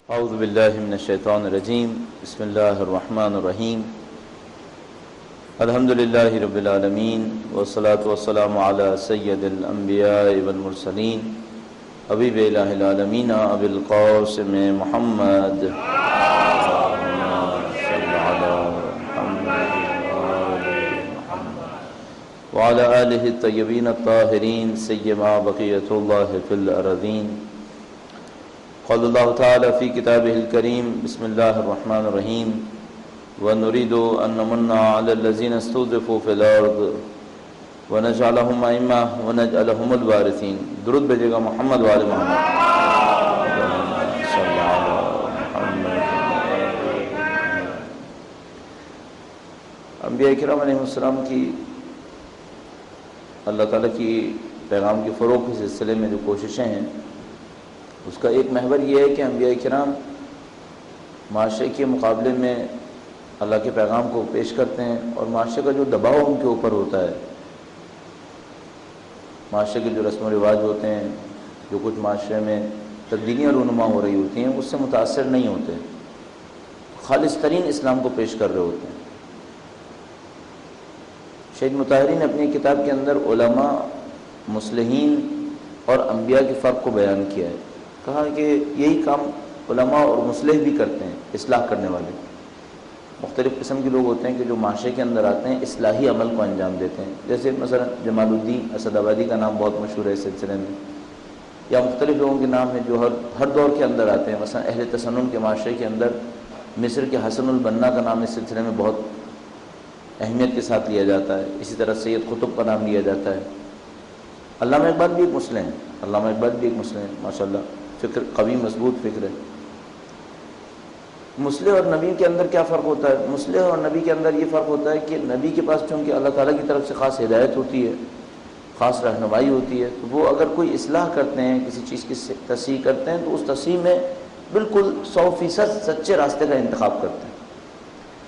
اعوذ باللہ من الشیطان الرجیم بسم اللہ الرحمن الرحیم الحمد للہ رب العالمین والصلاة والسلام علی سید الانبیاء والمرسلین حبیب الہ العالمین ابی القاسم محمد وعلى آلہ الطیبین الطاہرین سیما بقیۃ اللہ فی الارضین قال اللہ تعالی فی کتابہ الکریم بسم اللہ الرحمن الرحیم وَنُرِيدُ أَن نَّمُنَّ عَلَى الَّذِينَ اسْتُضْعِفُوا فِي الْأَرْضِ وَنَجْعَلَهُمْ أَئِمَّةً وَنَجْعَلَهُمُ الْوَارِثِينَ درود بھیجے گا محمد وآل محمد صلی علی محمد۔ انبیاء کرام علیہ السلام کی اللہ تعالیٰ کی پیغام کے فروغ کے سلسلے میں جو کوششیں ہیں، اس کا ایک محور یہ ہے کہ انبیاء کرام معاشرے کے مقابلے میں اللہ کے پیغام کو پیش کرتے ہیں، اور معاشرے کا جو دباؤ ان کے اوپر ہوتا ہے، معاشرے کے جو رسم و رواج ہوتے ہیں، جو کچھ معاشرے میں تبدیلیاں رونما ہو رہی ہوتی ہیں، اس سے متاثر نہیں ہوتے، خالص ترین اسلام کو پیش کر رہے ہوتے ہیں۔ شہید مطہری نے اپنی کتاب کے اندر علماء، مصلحین اور انبیاء کے فرق کو بیان کیا ہے، کہا کہ یہی کام علماء اور مصلح بھی کرتے ہیں، اصلاح کرنے والے۔ مختلف قسم کے لوگ ہوتے ہیں کہ جو معاشرے کے اندر آتے ہیں، اصلاحی عمل کو انجام دیتے ہیں، جیسے مثلا جمال الدین اسد آبادی کا نام بہت مشہور ہے اس سلسلے میں، یا مختلف لوگوں کے نام ہیں جو ہر دور کے اندر آتے ہیں۔ مثلا اہل تسنن کے معاشرے کے اندر مصر کے حسن البنا کا نام اس سلسلے میں بہت اہمیت کے ساتھ لیا جاتا ہے، اسی طرح سید قطب کا نام لیا جاتا ہے۔ علامہ اقبال بھی ایک مسلم ہیں، علامہ اقبال بھی ایک مسلم ہیں، ماشاءاللہ فکر قوی مضبوط فکر ہے۔ مسلح اور نبی کے اندر کیا فرق ہوتا ہے؟ مسلح اور نبی کے اندر یہ فرق ہوتا ہے کہ نبی کے پاس چونکہ اللہ تعالیٰ کی طرف سے خاص ہدایت ہوتی ہے، خاص رہنمائی ہوتی ہے، تو وہ اگر کوئی اصلاح کرتے ہیں، کسی چیز کی تصحیح کرتے ہیں، تو اس تصحیح میں بالکل 100% سچے راستے کا انتخاب کرتے ہیں۔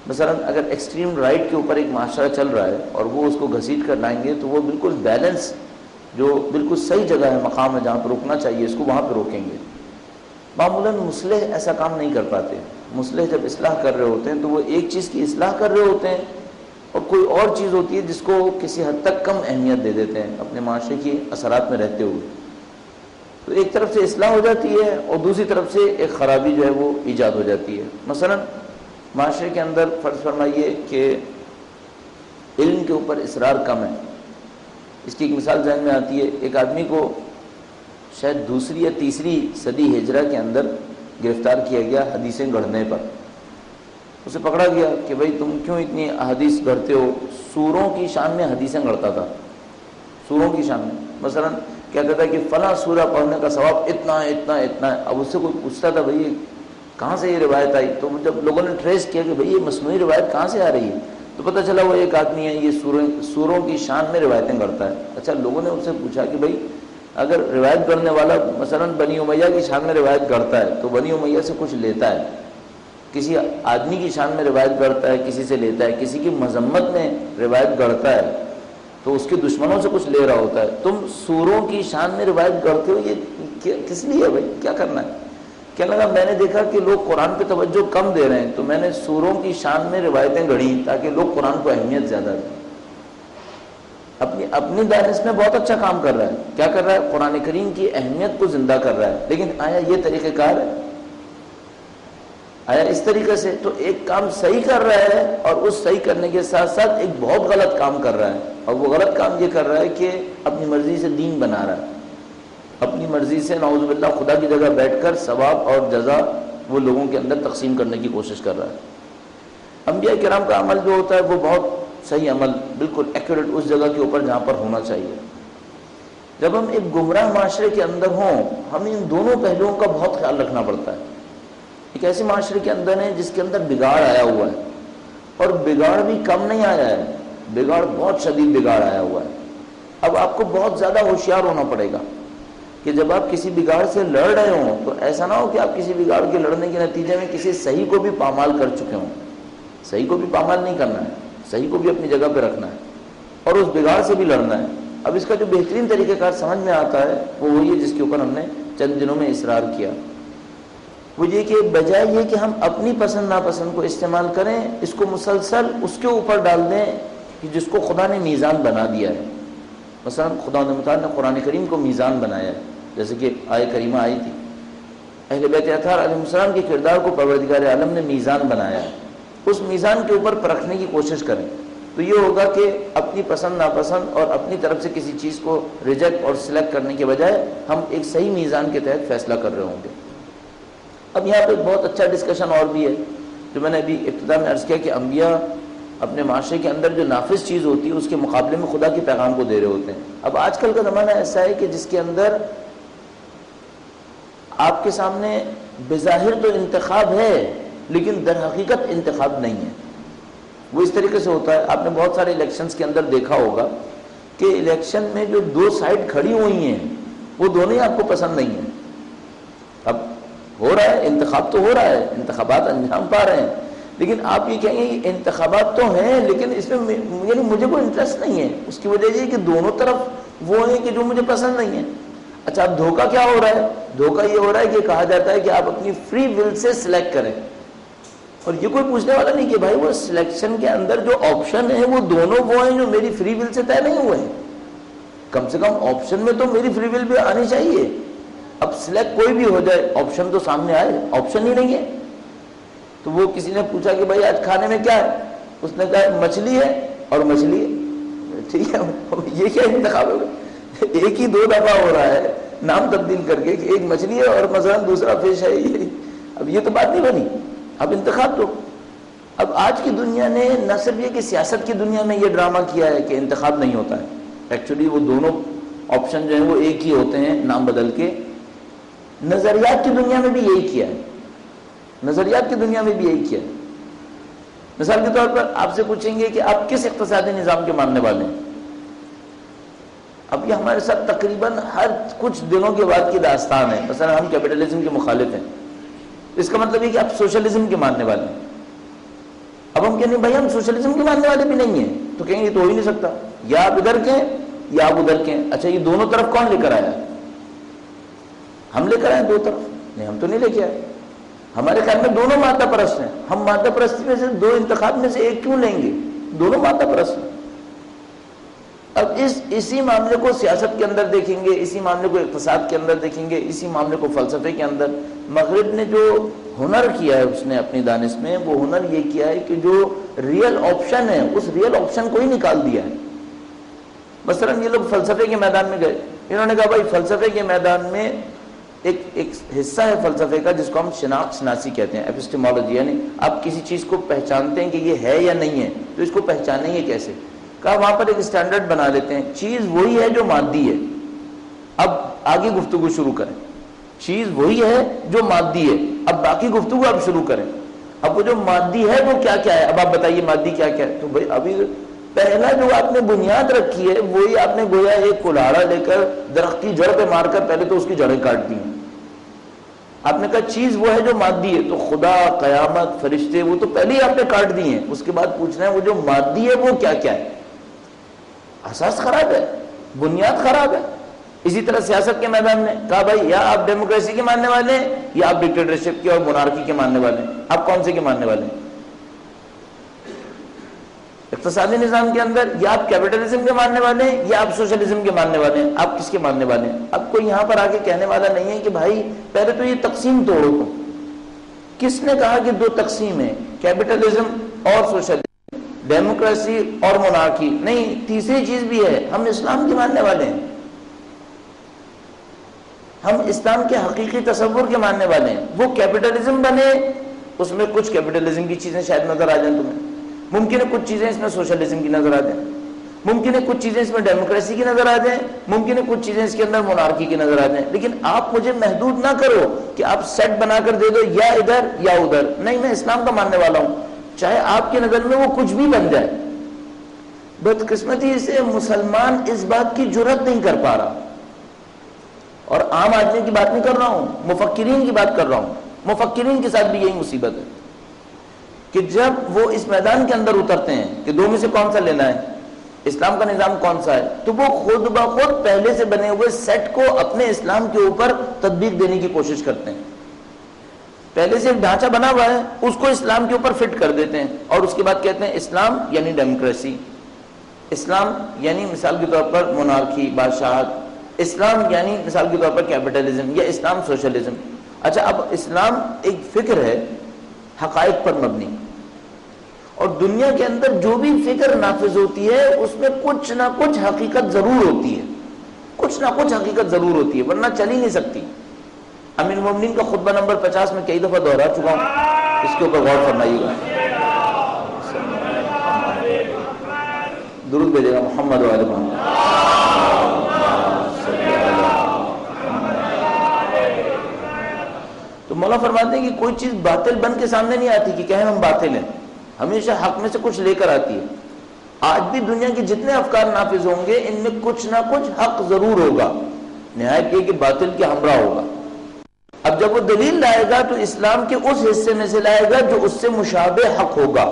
مثلا اگر ایکسٹریم رائٹ کے اوپر ایک معاشرہ چل رہا ہے اور وہ اس کو گھسیٹ کر لائیں گے، تو وہ بالکل بیلنس، جو بالکل صحیح جگہ ہے، مقام ہے جہاں پہ روکنا چاہیے، اس کو وہاں پہ روکیں گے۔ معمولاً مصلح ایسا کام نہیں کر پاتے۔ مصلح جب اصلاح کر رہے ہوتے ہیں تو وہ ایک چیز کی اصلاح کر رہے ہوتے ہیں، اور کوئی اور چیز ہوتی ہے جس کو کسی حد تک کم اہمیت دے دیتے ہیں اپنے معاشرے کی اثرات میں رہتے ہوئے۔ تو ایک طرف سے اصلاح ہو جاتی ہے اور دوسری طرف سے ایک خرابی جو ہے وہ ایجاد ہو جاتی ہے۔ مثلا معاشرے کے اندر فرض فرمائیے کہ علم کے اوپر اصرار کم ہے۔ اس کی ایک مثال ذہن میں آتی ہے، ایک آدمی کو شاید 2 یا 3 صدی ہجرہ کے اندر گرفتار کیا گیا حدیثیں گڑھنے پر۔ اسے پکڑا گیا کہ بھئی تم کیوں اتنی احادیث گڑھتے ہو؟ سوروں کی شان میں حدیثیں گڑھتا تھا، سوروں کی شان میں۔ مثلا کہتا تھا کہ فلاں سورہ پڑھنے کا ثواب اتنا ہے، اتنا ہے، اتنا ہے۔ اب اس سے کوئی پوچھتا تھا بھئی کہاں سے یہ روایت آئی؟ تو جب لوگوں نے ٹریس کیا کہ بھئی یہ مصنوعی روایت کہاں سے آ رہی ہے، تو پتہ چلا وہ ایک آدمی ہے، یہ سوروں کی شان میں روایتیں گڑھتا ہے۔ اچھا، لوگوں نے ان سے پوچھا کہ بھئی اگر روایت گڑھنے والا مثلا بنی امیہ کی شان میں روایت گڑھتا ہے تو بنی امیہ سے کچھ لیتا ہے، کسی آدمی کی شان میں روایت گڑھتا ہے، کسی سے لیتا ہے، کسی کی مذمت میں روایت گڑھتا ہے تو اس کے دشمنوں سے کچھ لے رہا ہوتا ہے، تم سوروں کی شان میں روایت گڑھتے ہو، یہ کس لیے بھائی، کیا کرنا ہے؟ کہنے لگا میں نے دیکھا کہ لوگ قرآن پہ توجہ کم دے رہے ہیں تو میں نے سوروں کی شان میں روایتیں گڑھی تاکہ لوگ قرآن کو اہمیت زیادہ دیں۔ اپنی دانش میں بہت اچھا کام کر رہا ہے، کیا کر رہا ہے؟ قرآن کریم کی اہمیت کو زندہ کر رہا ہے، لیکن آیا یہ طریقہ کار ہے؟ آیا اس طریقے سے؟ تو ایک کام صحیح کر رہا ہے اور اس صحیح کرنے کے ساتھ ساتھ ایک بہت غلط کام کر رہا ہے، اور وہ غلط کام یہ کر رہا ہے کہ اپنی مرضی سے دین بنا رہا ہے، اپنی مرضی سے نعوذ باللہ خدا کی جگہ بیٹھ کر ثواب اور جزا وہ لوگوں کے اندر تقسیم کرنے کی کوشش کر رہا ہے۔ انبیاء کرام کا عمل جو ہوتا ہے وہ بہت صحیح عمل، بالکل ایکوریٹ اس جگہ کے اوپر جہاں پر ہونا چاہیے۔ جب ہم ایک گمراہ معاشرے کے اندر ہوں، ہمیں ان دونوں پہلوؤں کا بہت خیال رکھنا پڑتا ہے۔ ایک ایسے معاشرے کے اندر ہے جس کے اندر بگاڑ آیا ہوا ہے، اور بگاڑ بھی کم نہیں آیا ہے، بگاڑ بہت شدید بگاڑ آیا ہوا ہے۔ اب آپ کو بہت زیادہ ہوشیار ہونا پڑے گا کہ جب آپ کسی بگاڑ سے لڑ رہے ہوں تو ایسا نہ ہو کہ آپ کسی بگاڑ کے لڑنے کے نتیجے میں کسی صحیح کو بھی پامال کر چکے ہوں۔ صحیح کو بھی پامال نہیں کرنا ہے، صحیح کو بھی اپنی جگہ پہ رکھنا ہے اور اس بگاڑ سے بھی لڑنا ہے۔ اب اس کا جو بہترین طریقہ کار سمجھ میں آتا ہے وہ وہی ہے جس کے اوپر ہم نے چند دنوں میں اصرار کیا۔ وہ یہ کہ بجائے یہ کہ ہم اپنی پسند ناپسند کو استعمال کریں، اس کو مسلسل اس کے اوپر ڈال دیں کہ جس کو خدا نے میزان بنا دیا ہے۔ مثلا خدا متعال نے قرآن کریم کو میزان بنایا ہے، جیسے کہ آیہ کریمہ آئی تھی، اہل بیت اطہار علیہ السلام کے کردار کو پروردگار عالم نے میزان بنایا ہے، اس میزان کے اوپر پرکھنے کی کوشش کریں تو یہ ہوگا کہ اپنی پسند ناپسند اور اپنی طرف سے کسی چیز کو ریجیکٹ اور سلیکٹ کرنے کے بجائے ہم ایک صحیح میزان کے تحت فیصلہ کر رہے ہوں گے۔ اب یہاں پہ ایک بہت اچھا ڈسکشن اور بھی ہے جو میں نے ابھی ابتدا میں عرض کیا کہ انبیاء اپنے معاشرے کے اندر جو نافذ چیز ہوتی ہے اس کے مقابلے میں خدا کے پیغام کو دے رہے ہوتے ہیں۔ اب آج کل کا زمانہ ایسا ہے کہ جس کے اندر آپ کے سامنے بظاہر تو انتخاب ہے لیکن در حقیقت انتخاب نہیں ہے۔ وہ اس طریقے سے ہوتا ہے، آپ نے بہت سارے الیکشنز کے اندر دیکھا ہوگا کہ الیکشن میں جو دو سائڈ کھڑی ہوئی ہیں وہ دونوں ہی آپ کو پسند نہیں ہیں۔ اب ہو رہا ہے انتخاب تو ہو رہا ہے، انتخابات انجام پا رہے ہیں، لیکن آپ یہ کہیں گے کہ انتخابات تو ہیں لیکن اس میں یعنی مجھے کوئی انٹرسٹ نہیں ہے۔ اس کی وجہ یہ کہ دونوں طرف وہ ہیں کہ جو مجھے پسند نہیں ہے۔ اچھا اب دھوکہ کیا ہو رہا ہے؟ دھوکہ یہ ہو رہا ہے کہ کہا جاتا ہے کہ آپ اپنی فری ول سے سلیکٹ کریں، اور یہ کوئی پوچھنے والا نہیں کہ بھائی وہ سلیکشن کے اندر جو آپشن ہے وہ دونوں وہ ہیں جو میری فری ول سے طے نہیں ہوئے ہیں۔ کم سے کم آپشن میں تو میری فری ول بھی آنی چاہیے۔ اب سلیکٹ کوئی بھی ہو جائے آپشن تو سامنے آئے، آپشن ہی نہیں ہے۔ تو وہ کسی نے پوچھا کہ بھائی آج کھانے میں کیا ہے؟ اس نے کہا مچھلی ہے اور مچھلی ہے۔ ٹھیک ہے، یہ کیا انتخاب ہوگا؟ ایک ہی 2 دفعہ ہو رہا ہے نام تبدیل کر کے کہ ایک مچھلی ہے اور مثلا دوسرا فش ہے۔ اب یہ تو بات نہیں بنی، اب انتخاب تو۔ اب آج کی دنیا نے نہ صرف یہ کہ سیاست کی دنیا میں یہ ڈرامہ کیا ہے کہ انتخاب نہیں ہوتا ہے، ایکچولی وہ دونوں آپشن جو ہیں وہ ایک ہی ہوتے ہیں نام بدل کے۔ نظریات کی دنیا میں بھی یہی کیا ہے، نظریات کی دنیا میں بھی یہی کیا ہے۔ مثال کے طور پر آپ سے پوچھیں گے کہ آپ کس اقتصادی نظام کے ماننے والے ہیں؟ اب یہ ہمارے ساتھ تقریباً ہر کچھ دنوں کے بعد کی داستان ہے۔ مثلا ہم کیپٹلزم کے مخالف ہیں، اس کا مطلب یہ کہ آپ سوشلزم کے ماننے والے ہیں۔ اب ہم کہیں گے بھائی ہم سوشلزم کے ماننے والے بھی نہیں ہیں، تو کہیں گے یہ تو ہو ہی نہیں سکتا، یا آپ ادھر کے ہیں یا آپ ادھر کے ہیں۔ اچھا یہ دونوں طرف کون لے کر آیا؟ ہم لے کر آئے دو طرف؟ نہیں، ہم تو نہیں لے کے آئے۔ ہمارے خیال میں دونوں مادہ پرست ہیں، ہم مادہ پرستی میں سے 2 انتخاب میں سے ایک کیوں لیں گے؟ دونوں مادہ پرست ہیں۔ اب اسی معاملے کو سیاست کے اندر دیکھیں گے، اسی معاملے کو اقتصاد کے اندر دیکھیں گے، اسی معاملے کو فلسفے کے اندر۔ مغرب نے جو ہنر کیا ہے اس نے اپنی دانش میں، وہ ہنر یہ کیا ہے کہ جو ریئل آپشن ہے اس ریئل آپشن کو ہی نکال دیا ہے۔ مثلا یہ لوگ فلسفے کے میدان میں گئے، انہوں نے کہا بھائی فلسفے کے میدان میں ایک حصہ ہے فلسفے کا جس کو ہم شناخت شناسی کہتے ہیں، ایپسٹیمولوجی، یعنی آپ کسی چیز کو پہچانتے ہیں کہ یہ ہے یا نہیں ہے، تو اس کو پہچانیں گے کیسے؟ کہا وہاں پر ایک اسٹینڈرڈ بنا لیتے ہیں، چیز وہی ہے جو مادی ہے۔ اب آگے گفتگو شروع کریں، چیز وہی ہے جو مادی ہے، اب باقی گفتگو آپ شروع کریں۔ اب وہ جو مادی ہے وہ کیا کیا ہے؟ اب آپ بتائیے مادی کیا کیا ہے؟ تو بھائی ابھی پہلا جو آپ نے بنیاد رکھی ہے وہی آپ نے گویا ایک کلاڑا لے کر درخت کی جڑ پہ مار کر پہلے تو اس کی جڑیں کاٹ دی ہیں۔ آپ نے کہا چیز وہ ہے جو مادی ہے، تو خدا، قیامت، فرشتے وہ تو پہلے ہی آپ نے کاٹ دی ہیں، اس کے بعد پوچھنا ہے وہ جو مادی ہے وہ کیا کیا ہے؟ اساس خراب ہے، بنیاد خراب ہے۔ اسی طرح سیاست کے میدان میں کہا بھائی یا آپ ڈیموکریسی کے ماننے والے ہیں یا آپ ڈکٹیٹرشپ کے اور مونارکی کے ماننے والے ہیں، آپ کون سے کے ماننے والے ہیں؟ اقتصادی نظام کے اندر یا آپ کیپٹلزم کے ماننے والے ہیں یا آپ سوشلزم کے ماننے والے ہیں، آپ کس کے ماننے والے ہیں؟ اب کوئی یہاں پر آ کے کہنے والا نہیں ہے کہ بھائی پہلے تو یہ تقسیم توڑو تم۔ کس نے کہا کہ 2 تقسیم ہیں، کیپٹلزم اور سوشلزم، ڈیموکریسی اور مونارکی؟ نہیں، تیسری چیز بھی ہے، ہم اسلام کے ماننے والے ہیں، ہم اسلام کے حقیقی تصور کے ماننے والے ہیں۔ وہ کیپٹلزم بنے، اس میں کچھ کیپٹلزم کی چیزیں شاید نظر آ جائیں تمہیں، ممکن ہے کچھ چیزیں اس میں سوشلزم کی نظر آ جائیں، ممکن ہے کچھ چیزیں اس میں ڈیموکریسی کی نظر آ جائیں، ممکن ہے کچھ چیزیں اس کے اندر مونارکی کی نظر آ جائیں، لیکن آپ مجھے محدود نہ کرو کہ آپ سیٹ بنا کر دے دو یا ادھر یا ادھر۔ نہیں، میں اسلام کا ماننے والا ہوں، چاہے آپ کی نظر میں وہ کچھ بھی بن جائے۔ بدقسمتی سے مسلمان اس بات کی جرات نہیں کر پا رہا، اور عام آدمی کی بات نہیں کر رہا ہوں، مفکرین کی بات کر رہا ہوں۔ مفکرین کے ساتھ بھی یہی مصیبت ہے کہ جب وہ اس میدان کے اندر اترتے ہیں کہ 2 میں سے کون سا لینا ہے، اسلام کا نظام کون سا ہے، تو وہ خود بخود پہلے سے بنے ہوئے سیٹ کو اپنے اسلام کے اوپر تطبیق دینے کی کوشش کرتے ہیں۔ پہلے سے ایک ڈھانچہ بنا ہوا ہے، اس کو اسلام کے اوپر فٹ کر دیتے ہیں، اور اس کے بعد کہتے ہیں اسلام یعنی ڈیموکریسی، اسلام یعنی مثال کے طور پر مونارکی، بادشاہت، اسلام یعنی مثال کے طور پر کیپٹلزم، یا اسلام سوشلزم۔ اچھا، اب اسلام ایک فکر ہے حقائق پر مبنی، اور دنیا کے اندر جو بھی فکر نافذ ہوتی ہے اس میں کچھ نہ کچھ حقیقت ضرور ہوتی ہے، کچھ نہ کچھ حقیقت ضرور ہوتی ہے، ورنہ چل ہی نہیں سکتی۔ امیر المومنین کا خطبہ نمبر 50 میں کئی دفعہ دہرا چکا ہوں، اس کے اوپر غور فرمائیے گا، درود بھیجے گا محمد و آل محمد۔ تو مولا فرماتے ہیں کہ کوئی چیز باطل بن کے سامنے نہیں آتی کہ کہیں ہم باطل ہیں، ہمیشہ حق میں سے کچھ لے کر آتی ہے۔ آج بھی دنیا کے جتنے افکار نافذ ہوں گے ان میں کچھ نہ کچھ حق ضرور ہوگا، نہایت یہ کہ باطل کے ہمراہ ہوگا۔ اب جب وہ دلیل لائے گا تو اسلام کے اس حصے میں سے لائے گا جو اس سے مشابہ حق ہوگا۔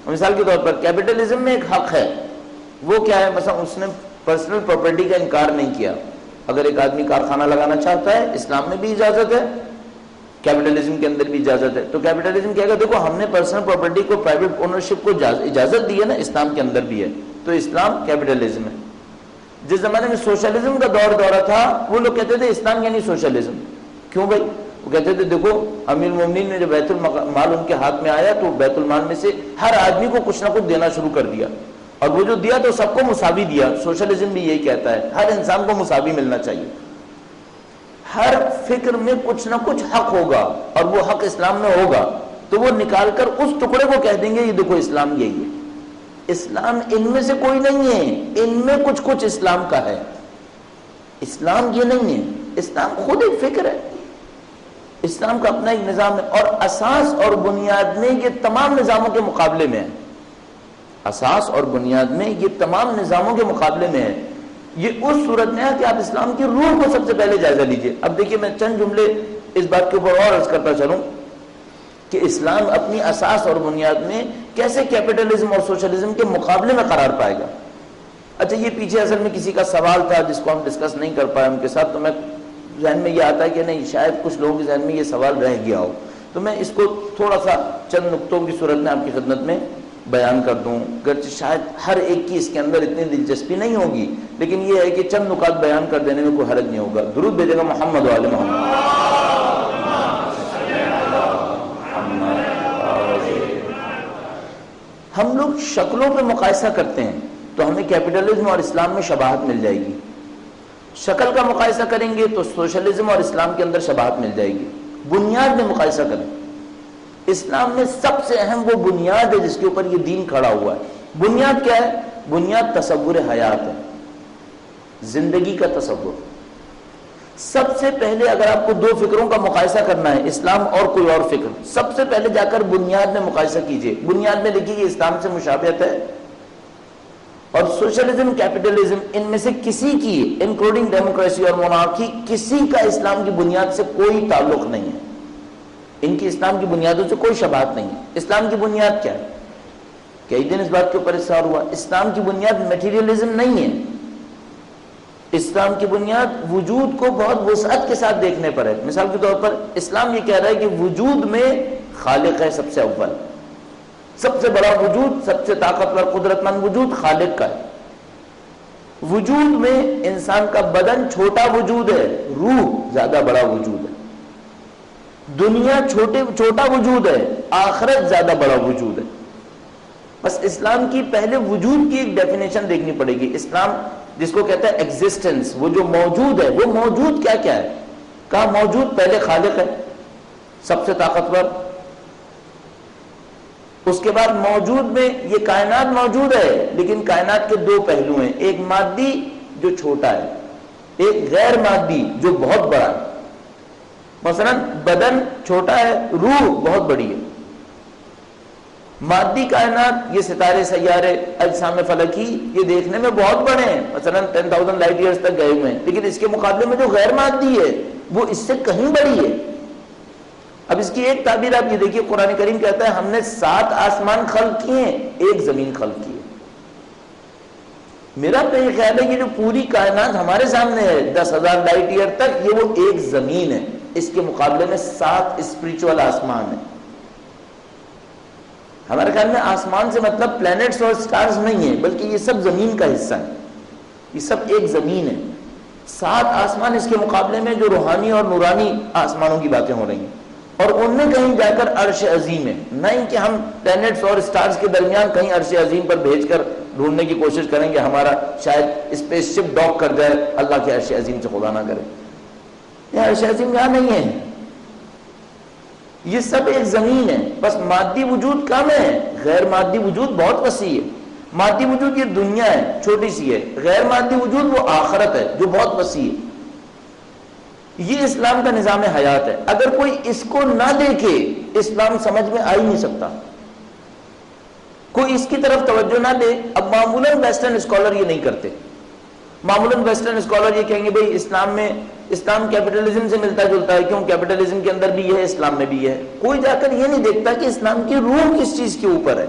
مثال کے طور پر کیپٹلزم میں ایک حق ہے، وہ کیا ہے؟ مثلا اس نے پرسنل پراپرٹی کا انکار نہیں کیا۔ اگر ایک آدمی کارخانہ لگانا چاہتا ہے، اسلام میں بھی اجازت ہے، کیپٹلزم کے اندر بھی اجازت ہے، تو کیپٹلزم کہے گا دیکھو ہم نے پرسنل پراپرٹی کو، پرائیویٹ اونرشپ کو اجازت دی ہے نا، اسلام کے اندر بھی ہے، تو اسلام کیپٹلزم ہے۔ جس زمانے میں سوشلزم کا دورہ تھا، وہ لوگ کہتے تھے اسلام یعنی سوشلزم۔ کیوں بھائی؟ وہ کہتے تھے دیکھو امیر المومنین نے جب بیت المال ان کے ہاتھ میں آیا تو بیت المال میں سے ہر آدمی کو کچھ نہ کچھ دینا شروع کر دیا، اور وہ جو دیا تو سب کو مساوی دیا۔ سوشلزم بھی یہی کہتا ہے ہر انسان کو مساوی ملنا چاہیے، ہر فکر میں کچھ نہ کچھ حق ہوگا، اور وہ حق اسلام میں ہوگا تو وہ نکال کر اس ٹکڑے کو کہہ دیں گے یہ دیکھو اسلام یہی ہے۔ اسلام ان میں سے کوئی نہیں ہے، ان میں کچھ کچھ اسلام کا ہے، اسلام یہ نہیں ہے۔ اسلام خود ایک فکر ہے، اسلام کا اپنا ایک نظام ہے، اور اساس اور بنیاد میں یہ تمام نظاموں کے مقابلے میں ہے، اساس اور بنیاد میں یہ تمام نظاموں کے مقابلے میں ہے۔ یہ اس صورت میں ہے کہ آپ اسلام کی روح کو سب سے پہلے جائزہ لیجئے۔ اب دیکھیے میں چند جملے اس بات کے اوپر اور عرض کرتا چلوں کہ اسلام اپنی اساس اور بنیاد میں کیسے کیپٹلزم اور سوشلزم کے مقابلے میں قرار پائے گا۔ اچھا، یہ پیچھے اصل میں کسی کا سوال تھا جس کو ہم ڈسکس نہیں کر پائے ان کے ساتھ، تو میں ذہن میں یہ آتا ہے کہ نہیں شاید کچھ لوگوں کے ذہن میں یہ سوال رہ گیا ہو، تو میں اس کو تھوڑا سا چند نقطوں کی صورت میں آپ کی خدمت میں بیان کر دوں، گرچہ شاید ہر ایک کی اس کے اندر اتنی دلچسپی نہیں ہوگی، لیکن یہ ہے کہ چند نکات بیان کر دینے میں کوئی حرج نہیں ہوگا۔ درود بھیجے گا محمد و آل محمد۔ ہم لوگ شکلوں پہ مقایسہ کرتے ہیں تو ہمیں کیپٹلزم اور اسلام میں شباہت مل جائے گی، شکل کا مقایسہ کریں گے تو سوشلزم اور اسلام کے اندر شباہت مل جائے گی۔ بنیاد میں مقایسہ کریں، اسلام میں سب سے اہم وہ بنیاد ہے جس کے اوپر یہ دین کھڑا ہوا ہے۔ بنیاد کیا ہے؟ بنیاد تصور حیات ہے، زندگی کا تصور۔ سب سے پہلے اگر آپ کو دو فکروں کا مقایسہ کرنا ہے، اسلام اور کوئی اور فکر، سب سے پہلے جا کر بنیاد میں مقایسہ کیجئے۔ بنیاد میں دیکھیے کہ اسلام سے مشابہت ہے، اور سوشلزم کیپٹلزم ان میں سے کسی کی، انکلوڈنگ ڈیموکریسی اور مونارکی، کسی کا اسلام کی بنیاد سے کوئی تعلق نہیں ہے، ان کی اسلام کی بنیادوں سے کوئی شباہت نہیں ہے۔ اسلام کی بنیاد کیا ہے؟ کئی دن اس بات کے اوپر اصرار ہوا، اسلام کی بنیاد میٹیریلزم نہیں ہے، اسلام کی بنیاد وجود کو بہت وسعت کے ساتھ دیکھنے پر ہے۔ مثال کے طور پر اسلام یہ کہہ رہا ہے کہ وجود میں خالق ہے سب سے اول، سب سے بڑا وجود، سب سے طاقتور قدرت مند وجود خالق کا ہے۔ وجود میں انسان کا بدن چھوٹا وجود ہے، روح زیادہ بڑا وجود ہے، دنیا چھوٹا وجود ہے، آخرت زیادہ بڑا وجود ہے۔ بس اسلام کی پہلے وجود کی ایک ڈیفینیشن دیکھنی پڑے گی۔ اسلام جس کو کہتا ہے ایگزسٹنس، وہ جو موجود ہے، وہ موجود کیا کیا ہے؟ کہا موجود پہلے خالق ہے سب سے طاقتور، اس کے بعد موجود میں یہ کائنات موجود ہے، لیکن کائنات کے دو پہلو ہیں، ایک مادی جو چھوٹا ہے، ایک غیر مادی جو بہت بڑا ہے۔ مثلا بدن چھوٹا ہے، روح بہت بڑی ہے۔ مادی کائنات، یہ ستارے سیارے اجسام فلکی، یہ دیکھنے میں بہت بڑے ہیں، مثلا 10,000 لائٹ ایئرز تک گئے ہوئے ہیں، لیکن اس کے مقابلے میں جو غیر مادی ہے وہ اس سے کہیں بڑی ہے۔ اب اس کی ایک تعبیر آپ یہ دیکھیے، قرآن کریم کہتا ہے ہم نے 7 آسمان خلق کیے ہیں، 1 زمین خلق کی ہے۔ میرا تو یہ خیال ہے کہ جو پوری کائنات ہمارے سامنے ہے 10,000 لائٹ ایئر تک، یہ وہ 1 زمین ہے۔ اس کے مقابلے میں 7 اسپریچول آسمان ہیں۔ ہمارے خیال میں آسمان سے مطلب پلینٹس اور سٹارز نہیں ہیں، بلکہ یہ سب زمین کا حصہ ہے، یہ سب ایک زمین ہے۔ 7 آسمان اس کے مقابلے میں جو روحانی اور نورانی آسمانوں کی باتیں ہو رہی ہیں، اور ان میں کہیں جا کر عرش عظیم ہے، نہیں کہ ہم پلینٹس اور سٹارز کے درمیان کہیں عرش عظیم پر بھیج کر ڈھونڈنے کی کوشش کریں گے، ہمارا شاید اسپیس شپ ڈاک کر جائے اللہ کے عرش عظیم سے، خدا نہ کرے۔ یہ عرش عظیم یہاں نہیں ہے، یہ سب ایک زمین ہے، بس مادی وجود کم ہے، غیر مادی وجود بہت وسیع ہے۔ مادی وجود یہ دنیا ہے، چھوٹی سی ہے، غیر مادی وجود وہ آخرت ہے جو بہت وسیع ہے۔ یہ اسلام کا نظام حیات ہے، اگر کوئی اس کو نہ دیکھے اسلام سمجھ میں آ ہی نہیں سکتا، کوئی اس کی طرف توجہ نہ دے۔ اب معمولاً ویسٹرن اسکالر یہ نہیں کرتے، معمولاً ویسٹرن اسکالر یہ کہیں گے بھئی اسلام کیپٹلزم سے ملتا جلتا ہے، کیوں؟ کیپٹلزم کے اندر بھی یہ ہے، اسلام میں بھی یہ ہے۔ کوئی جا کر یہ نہیں دیکھتا کہ اسلام کی روح کس چیز کے اوپر ہے۔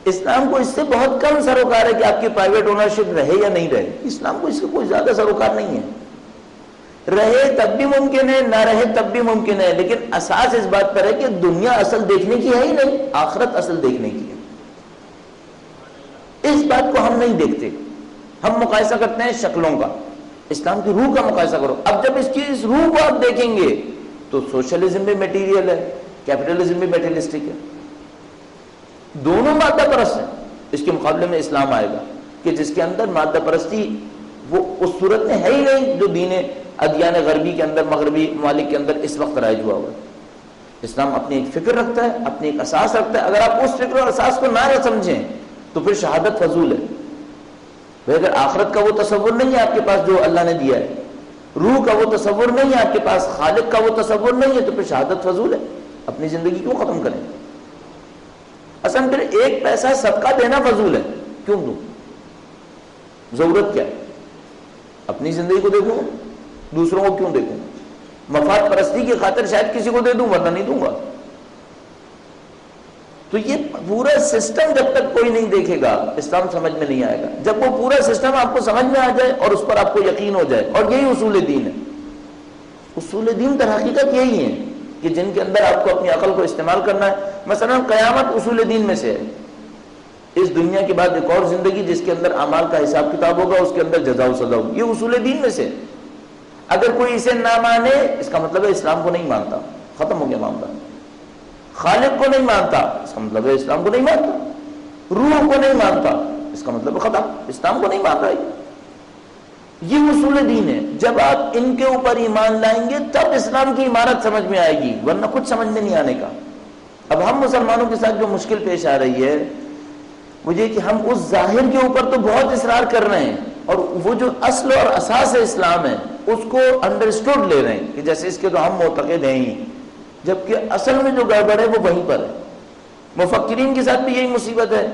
اسلام کو اس سے بہت کم سروکار ہے کہ آپ کی پرائیویٹ اونرشپ رہے یا نہیں رہے، اسلام کو اس سے کوئی زیادہ سروکار نہیں ہے۔ رہے تب بھی ممکن ہے، نہ رہے تب بھی ممکن ہے، لیکن اساس اس بات پر ہے کہ دنیا اصل دیکھنے کی ہے ہی نہیں، آخرت اصل دیکھنے کی ہے۔ اس بات کو ہم نہیں دیکھتے، ہم مقایسہ کرتے ہیں شکلوں کا۔ اسلام کی روح کا مقایسہ کرو، اب جب اس روح کو آپ دیکھیں گے تو سوشلزم بھی میٹیریل ہے، کیپٹلزم بھی میٹریلسٹک ہے، دونوں مادہ پرست ہیں۔ اس کے مقابلے میں اسلام آئے گا کہ جس کے اندر مادہ پرستی وہ اس صورت میں ہے ہی نہیں جو دین ادیان غربی کے اندر، مغربی ممالک کے اندر اس وقت رائج ہوا ہوا ہے۔ اسلام اپنی ایک فکر رکھتا ہے، اپنی ایک اساس رکھتا ہے، اگر آپ اس فکر اور اساس کو نہ سمجھیں تو پھر شہادت فضول ہے۔ اگر آخرت کا وہ تصور نہیں ہے آپ کے پاس جو اللہ نے دیا ہے، روح کا وہ تصور نہیں ہے آپ کے پاس، خالق کا وہ تصور نہیں ہے، تو پھر شہادت فضول ہے، اپنی زندگی کیوں ختم کریں؟ اصلا پھر 1 پیسہ صدقہ دینا فضول ہے، کیوں دوں؟ ضرورت کیا ہے؟ اپنی زندگی کو دیکھوں، دوسروں کو کیوں دیکھوں؟ مفاد پرستی کی خاطر شاید کسی کو دے دوں، ورنہ نہیں دوں گا۔ تو یہ پورا سسٹم جب تک کوئی نہیں دیکھے گا اسلام سمجھ میں نہیں آئے گا۔ جب وہ پورا سسٹم آپ کو سمجھ میں آ جائے اور اس پر آپ کو یقین ہو جائے، اور یہی اصول دین ہے۔ اصول دین در حقیقت یہی ہے کہ جن کے اندر آپ کو اپنی عقل کو استعمال کرنا ہے۔ مثلا قیامت اصول دین میں سے ہے، اس دنیا کے بعد ایک اور زندگی جس کے اندر اعمال کا حساب کتاب ہوگا، اس کے اندر جزا و سزا ہوگی، یہ اصول دین میں سے۔ اگر کوئی اسے نہ مانے اس کا مطلب ہے اسلام کو نہیں مانتا، ختم ہو گیا معاملہ۔ خالق کو نہیں مانتا اس کا مطلب ہے اسلام کو نہیں مانتا، روح کو نہیں مانتا اس کا مطلب ہے ختم، اسلام کو نہیں مان رہا ہے۔ یہ اصول دین ہے، جب آپ ان کے اوپر ایمان لائیں گے تب اسلام کی عمارت سمجھ میں آئے گی، ورنہ کچھ سمجھ میں نہیں آنے کا۔ اب ہم مسلمانوں کے ساتھ جو مشکل پیش آ رہی ہے مجھے کہ ہم اس ظاہر کے اوپر تو بہت اصرار کر رہے ہیں، اور وہ جو اصل اور اساس اسلام ہے اس کو انڈرسٹوڈ لے رہے ہیں کہ جیسے اس کے تو ہم معتقد ہیں ہی، جبکہ اصل میں جو گڑبڑ ہے وہ وہیں پر ہے۔ مفکرین کے ساتھ بھی یہی مصیبت ہے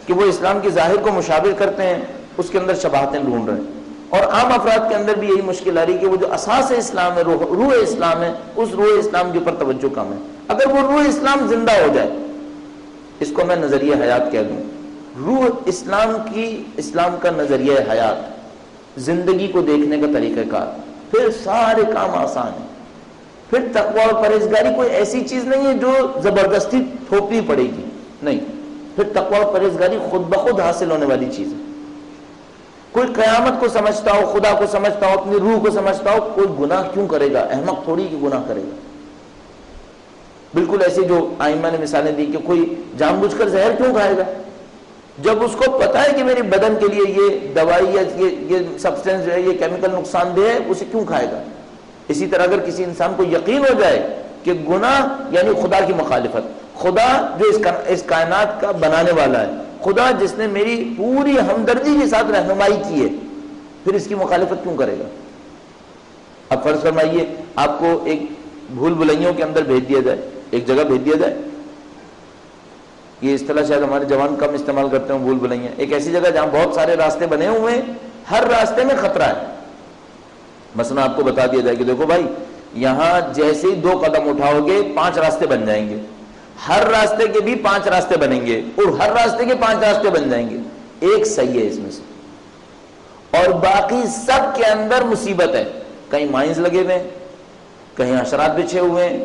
کہ وہ اسلام کے ظاہر کو مشابہ کرتے ہیں، اس کے اندر شباہتیں ڈھونڈ رہے ہیں، اور عام افراد کے اندر بھی یہی مشکل آ رہی کہ وہ جو اساس اسلام ہے، روح اسلام ہے، اس روح اسلام کے اوپر توجہ کم ہے۔ اگر وہ روح اسلام زندہ ہو جائے، اس کو میں نظریہ حیات کہہ دوں، روح اسلام کا نظریہ حیات، زندگی کو دیکھنے کا طریقہ کار، پھر سارے کام آسان ہیں۔ پھر تقوی اور پرہیزگاری کوئی ایسی چیز نہیں ہے جو زبردستی تھوپنی پڑے گی، نہیں، پھر تقوی اور پرہیزگاری خود بخود حاصل ہونے والی چیز ہے۔ کوئی قیامت کو سمجھتا ہو، خدا کو سمجھتا ہو، اپنی روح کو سمجھتا ہو، کوئی گناہ کیوں کرے گا؟ احمق تھوڑی کہ گناہ کرے گا۔ بالکل ایسے جو آئمہ نے مثالیں دی کہ کوئی جان بوجھ کر زہر کیوں کھائے گا؟ جب اس کو پتا ہے کہ میری بدن کے لیے یہ دوائی یا یہ سبسٹینس جو ہے یہ کیمیکل نقصان دہ ہے، اسے کیوں کھائے گا؟ اسی طرح اگر کسی انسان کو یقین ہو جائے کہ گناہ یعنی خدا کی مخالفت، خدا جو اس کائنات کا بنانے والا ہے، خدا جس نے میری پوری ہمدردی کے ساتھ رہنمائی کی ہے، پھر اس کی مخالفت کیوں کرے گا؟ اب فرض فرمائیے آپ کو ایک بھول بھلائیوں کے اندر بھیج دیا جائے، ایک جگہ بھیج دیا جائے، یہ اصطلاح شاید ہمارے جوان کم استعمال کرتے ہیں، بھول بھلائیاں، ایک ایسی جگہ جہاں بہت سارے راستے بنے ہوئے ہیں، ہر راستے میں خطرہ ہے۔ مثلا آپ کو بتا دیا جائے کہ دیکھو بھائی یہاں جیسے ہی 2 قدم اٹھاؤ گے 5 راستے بن جائیں گے، ہر راستے کے بھی 5 راستے بنیں گے، اور ہر راستے کے 5 راستے بن جائیں گے، ایک صحیح ہے اس میں سے، اور باقی سب کے اندر مصیبت ہے، کہیں مائنز لگے ہوئے ہیں، کہیں حشرات بچھے ہوئے ہیں،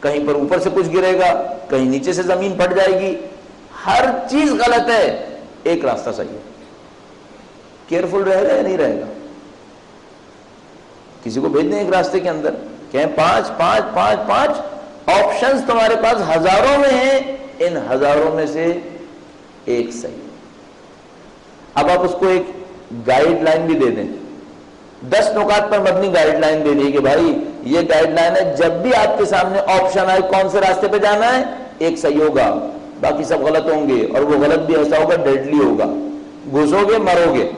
کہیں پر اوپر سے کچھ گرے گا، کہیں نیچے سے زمین پھٹ جائے گی، ہر چیز غلط ہے، ایک راستہ صحیح ہے۔ کیئرفل رہے گا یا نہیں رہے گا؟ کسی کو بھیج دیں ایک راستے کے اندر، کہیں 5 5 5 5 آپشنز تمہارے پاس ہزاروں میں ہیں، ان ہزاروں میں سے ایک صحیح۔ اب آپ اس کو ایک گائیڈ لائن بھی دے دیں، 10 نکات پر مبنی گائیڈ لائن دے دی کہ بھائی یہ گائیڈ لائن ہے، جب بھی آپ کے سامنے آپشن آئے کون سے راستے پہ جانا ہے، ایک صحیح ہوگا، باقی سب غلط ہوں گے، اور وہ غلط بھی ایسا ہوگا ڈیڈلی ہوگا، گھسو گے مرو گے۔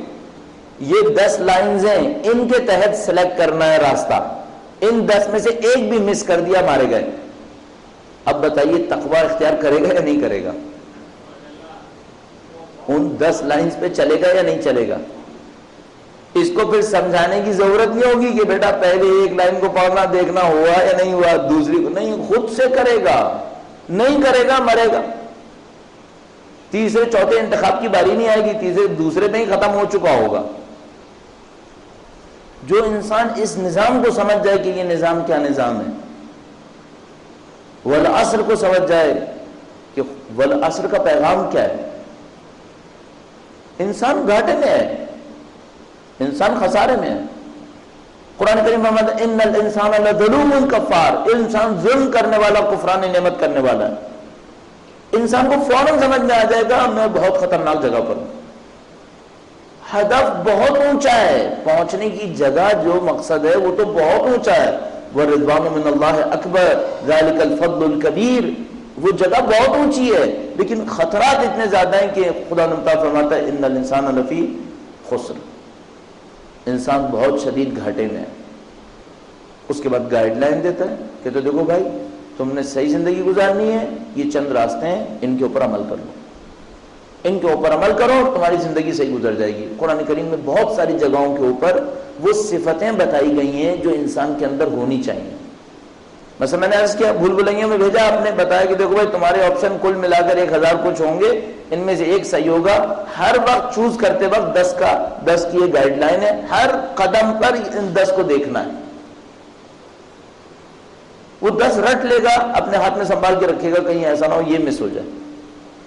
یہ 10 لائنز ہیں، ان کے تحت سلیکٹ کرنا ہے راستہ، ان 10 میں سے ایک بھی مس کر دیا مارے گئے۔ اب بتائیے تقوی اختیار کرے گا یا نہیں کرے گا؟ ان 10 لائنز پہ چلے گا یا نہیں چلے گا؟ اس کو پھر سمجھانے کی ضرورت نہیں ہوگی کہ بیٹا پہلے ایک لائن کو پڑھنا دیکھنا ہوا یا نہیں ہوا، دوسری کو نہیں، خود سے کرے گا، نہیں کرے گا مرے گا۔ تیسرے چوتھے انتخاب کی باری نہیں آئے گی، تیسرے دوسرے میں ہی ختم ہو چکا ہوگا۔ جو انسان اس نظام کو سمجھ جائے کہ یہ نظام کیا نظام ہے، والعصر کو سمجھ جائے کہ والعصر کا پیغام کیا ہے، انسان گھاٹے میں ہے، انسان خسارے میں ہے۔ قرآن کریم محمد ان الانسان لظلوم کفار، انسان ظلم کرنے والا، کفران نعمت کرنے والا ہے۔ انسان کو فوراً سمجھ میں آ جائے گا میں بہت خطرناک جگہ پر ہوں، ہدف بہت اونچا ہے، پہنچنے کی جگہ جو مقصد ہے وہ تو بہت اونچا ہے، وَرِضْوَانُ مِنَ اللَّهِ أَكْبَرُ ذَلِكَ الْفَضْلُ الْكَبِيرُ، وہ جگہ بہت اونچی ہے لیکن خطرات اتنے زیادہ ہیں کہ خدا نمتا فرماتا ہے ان الانسان لفی خسر، انسان بہت شدید گھاٹے میں ہے۔ اس کے بعد گائیڈ لائن دیتا ہے کہ تو دیکھو بھائی تم نے صحیح زندگی گزارنی ہے، یہ چند راستے ہیں، ان کے اوپر عمل کر لو، ان کے اوپر عمل کرو، تمہاری زندگی صحیح گزر جائے گی۔ قرآن کریم میں بہت ساری جگہوں کے اوپر وہ صفتیں بتائی گئی ہیں جو انسان کے اندر ہونی چاہیے۔ مثلا میں نے عرض کیا بھول بھلائیوں میں بھیجا، آپ نے بتایا کہ دیکھو بھائی تمہارے آپشن کل ملا کر 1000 کچھ ہوں گے، ان میں سے ایک صحیح ہوگا۔ ہر وقت چوز کرتے وقت 10 کی یہ گائیڈ لائن ہے، ہر قدم پر ان 10 کو دیکھنا ہے۔ وہ 10 رٹ لے گا، اپنے ہاتھ میں سنبھال کے رکھے گا، کہیں ایسا نہ ہو یہ مس ہو جائے۔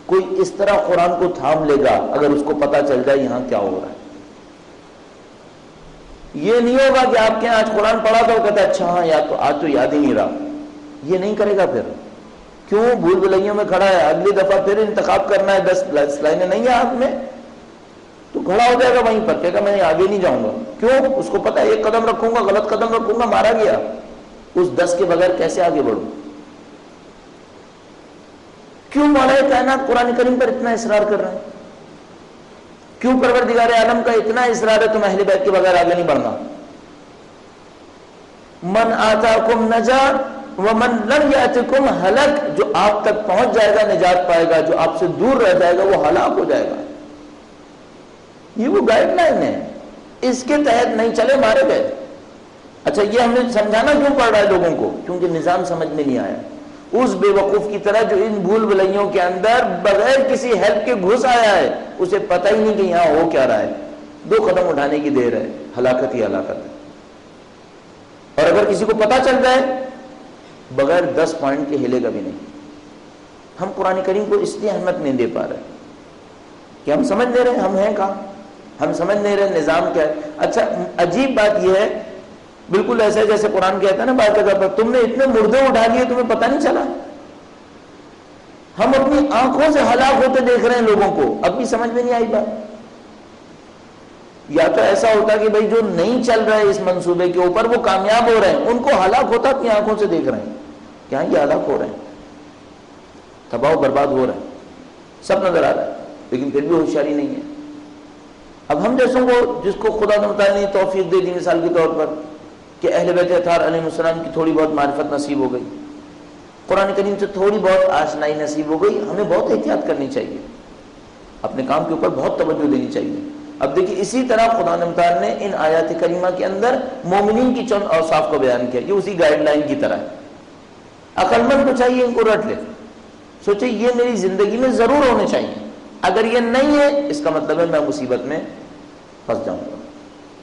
کوئی اس طرح قرآن کو تھام لے گا اگر اس کو پتا چل جائے یہاں کیا ہو رہا ہے۔ یہ نہیں ہوگا کہ آپ کے آج قرآن پڑھا تھا وہ کہتا ہے اچھا ہاں یاد تو آج تو یاد ہی نہیں رہا، یہ نہیں کرے گا۔ پھر کیوں؟ بھول بھلائیوں میں کھڑا ہے، اگلی دفعہ پھر انتخاب کرنا ہے، 10 لائنیں نہیں ہیں ہاتھ میں، تو کھڑا ہو جائے گا وہیں پر، کہے گا میں آگے نہیں جاؤں گا۔ کیوں؟ اس کو پتا ہے ایک قدم رکھوں گا غلط قدم رکھوں گا مارا گیا، اس 10 کے بغیر کیسے آگے بڑھوں؟ کیوں مولا کائنات قرآن کریم پر اتنا اصرار کر رہے ہیں؟ کیوں پروردگار عالم کا اتنا اصرار ہے تم اہل بیت کے بغیر آگے نہیں بڑھنا؟ من آتاکم نجا ومن لم یاتکم ہلک، جو آپ تک پہنچ جائے گا نجات پائے گا، جو آپ سے دور رہ جائے گا وہ ہلاک ہو جائے گا۔ یہ وہ گائیڈ لائن ہے، اس کے تحت نہیں چلے مارے گئے۔ اچھا یہ ہمیں سمجھانا کیوں پڑ رہا ہے لوگوں کو؟ کیونکہ نظام سمجھ میں نہیں آیا۔ اس بے وقوف کی طرح جو ان بھول بھلائیوں کے اندر بغیر کسی ہیلپ کے گھس آیا ہے، اسے پتہ ہی نہیں کہ یہاں ہو کیا رہا ہے، 2 قدم اٹھانے کی دیر ہے، ہلاکت ہی ہلاکت ہے۔ اور اگر کسی کو پتہ چل جائے بغیر 10 پوائنٹ کے ہلے گا بھی نہیں۔ ہم قرآن کریم کو اس لیے اہمیت نہیں دے پا رہے کہ ہم سمجھ نہیں رہے ہم ہیں کہاں، ہم سمجھ نہیں رہے نظام کیا ہے۔ اچھا عجیب بات یہ ہے، بالکل ایسے جیسے قرآن کہتا ہے نا بات جگہ پر تم نے اتنے مردے اٹھا لیے تمہیں پتہ نہیں چلا۔ ہم اپنی آنکھوں سے ہلاک ہوتے دیکھ رہے ہیں لوگوں کو، اب بھی سمجھ میں نہیں آئی بات۔ یا تو ایسا ہوتا کہ بھائی جو نہیں چل رہے اس منصوبے کے اوپر وہ کامیاب ہو رہے ہیں، ان کو ہلاک ہوتا اپنی آنکھوں سے دیکھ رہے ہیں، کیا یہ ہلاک ہو رہے ہیں، تباہ و برباد ہو رہے ہیں، سب نظر آ رہا ہے، لیکن پھر بھی ہوشیاری نہیں ہے۔ اب ہم جیسوں کو جس کو خدا تعالیٰ نے توفیق دے دی مثال کے طور پر کہ اہل بیت اطہار علیہ السلام کی تھوڑی بہت معرفت نصیب ہو گئی، قرآن کریم سے تھوڑی بہت آشنائی نصیب ہو گئی، ہمیں بہت احتیاط کرنی چاہیے، اپنے کام کے اوپر بہت توجہ دینی چاہیے۔ اب دیکھیے اسی طرح خدا تعالیٰ نے ان آیات کریمہ کے اندر مومنین کی چند اوصاف کو بیان کیا، یہ اسی گائیڈ لائن کی طرح ہے۔ عقل مند کو چاہیے ان کو رٹ لے، سوچے یہ میری زندگی میں ضرور ہونے چاہیے، اگر یہ نہیں ہے اس کا مطلب ہے میں مصیبت میں پھنس جاؤں گا۔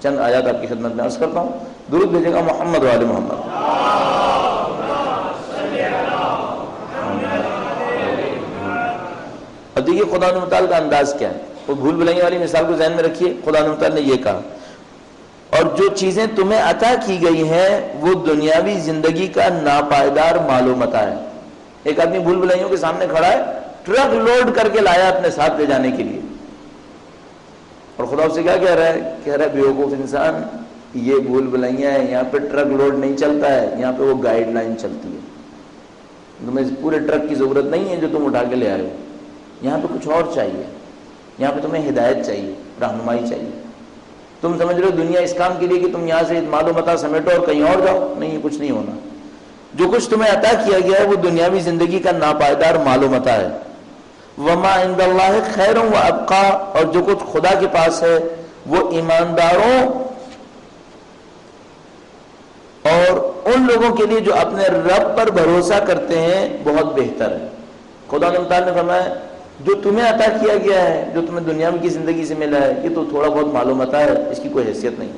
چند آیات آپ کی خدمت میں عرض کرتا ہوں۔ درود بھیجے گا محمد والے محمد. اب دیکھیے خدا متعال کا انداز کیا ہے. وہ بھول بھلائیوں والی مثال کو ذہن میں رکھیے. خدا متعال نے یہ کہا اور جو چیزیں تمہیں عطا کی گئی ہیں وہ دنیاوی زندگی کا ناپائیدار مال و متاع ہے. ایک آدمی بھول بھلائیوں کے سامنے کھڑا ہے, ٹرک لوڈ کر کے لایا اپنے ساتھ لے جانے کے لیے, اور خدا اس سے کیا کہہ رہا ہے؟ کہہ رہا ہے بیوقوف انسان, یہ بھول بھلائیاں ہیں, یہاں پہ ٹرک لوڈ نہیں چلتا ہے, یہاں پہ وہ گائیڈ لائن چلتی ہے. تمہیں پورے ٹرک کی ضرورت نہیں ہے جو تم اٹھا کے لے آئے ہو, یہاں پہ کچھ اور چاہیے, یہاں پہ تمہیں ہدایت چاہیے, رہنمائی چاہیے. تم سمجھ رہے ہو دنیا اس کام کے لیے کہ تم یہاں سے مال و متاع سمیٹو اور کہیں اور جاؤ, نہیں, کچھ نہیں ہونا. جو کچھ تمہیں عطا کیا گیا ہے وہ دنیاوی زندگی کا ناپائیدار مال و متاع ہے. وما عند اللہ خیر و ابقا, اور جو کچھ خدا کے پاس ہے وہ ایمانداروں اور ان لوگوں کے لیے جو اپنے رب پر بھروسہ کرتے ہیں بہت بہتر ہے. خدا نے فرمایا جو تمہیں عطا کیا گیا ہے, جو تمہیں دنیا کی زندگی سے ملا ہے, یہ تو تھوڑا بہت مال و متاع ہے, اس کی کوئی حیثیت نہیں.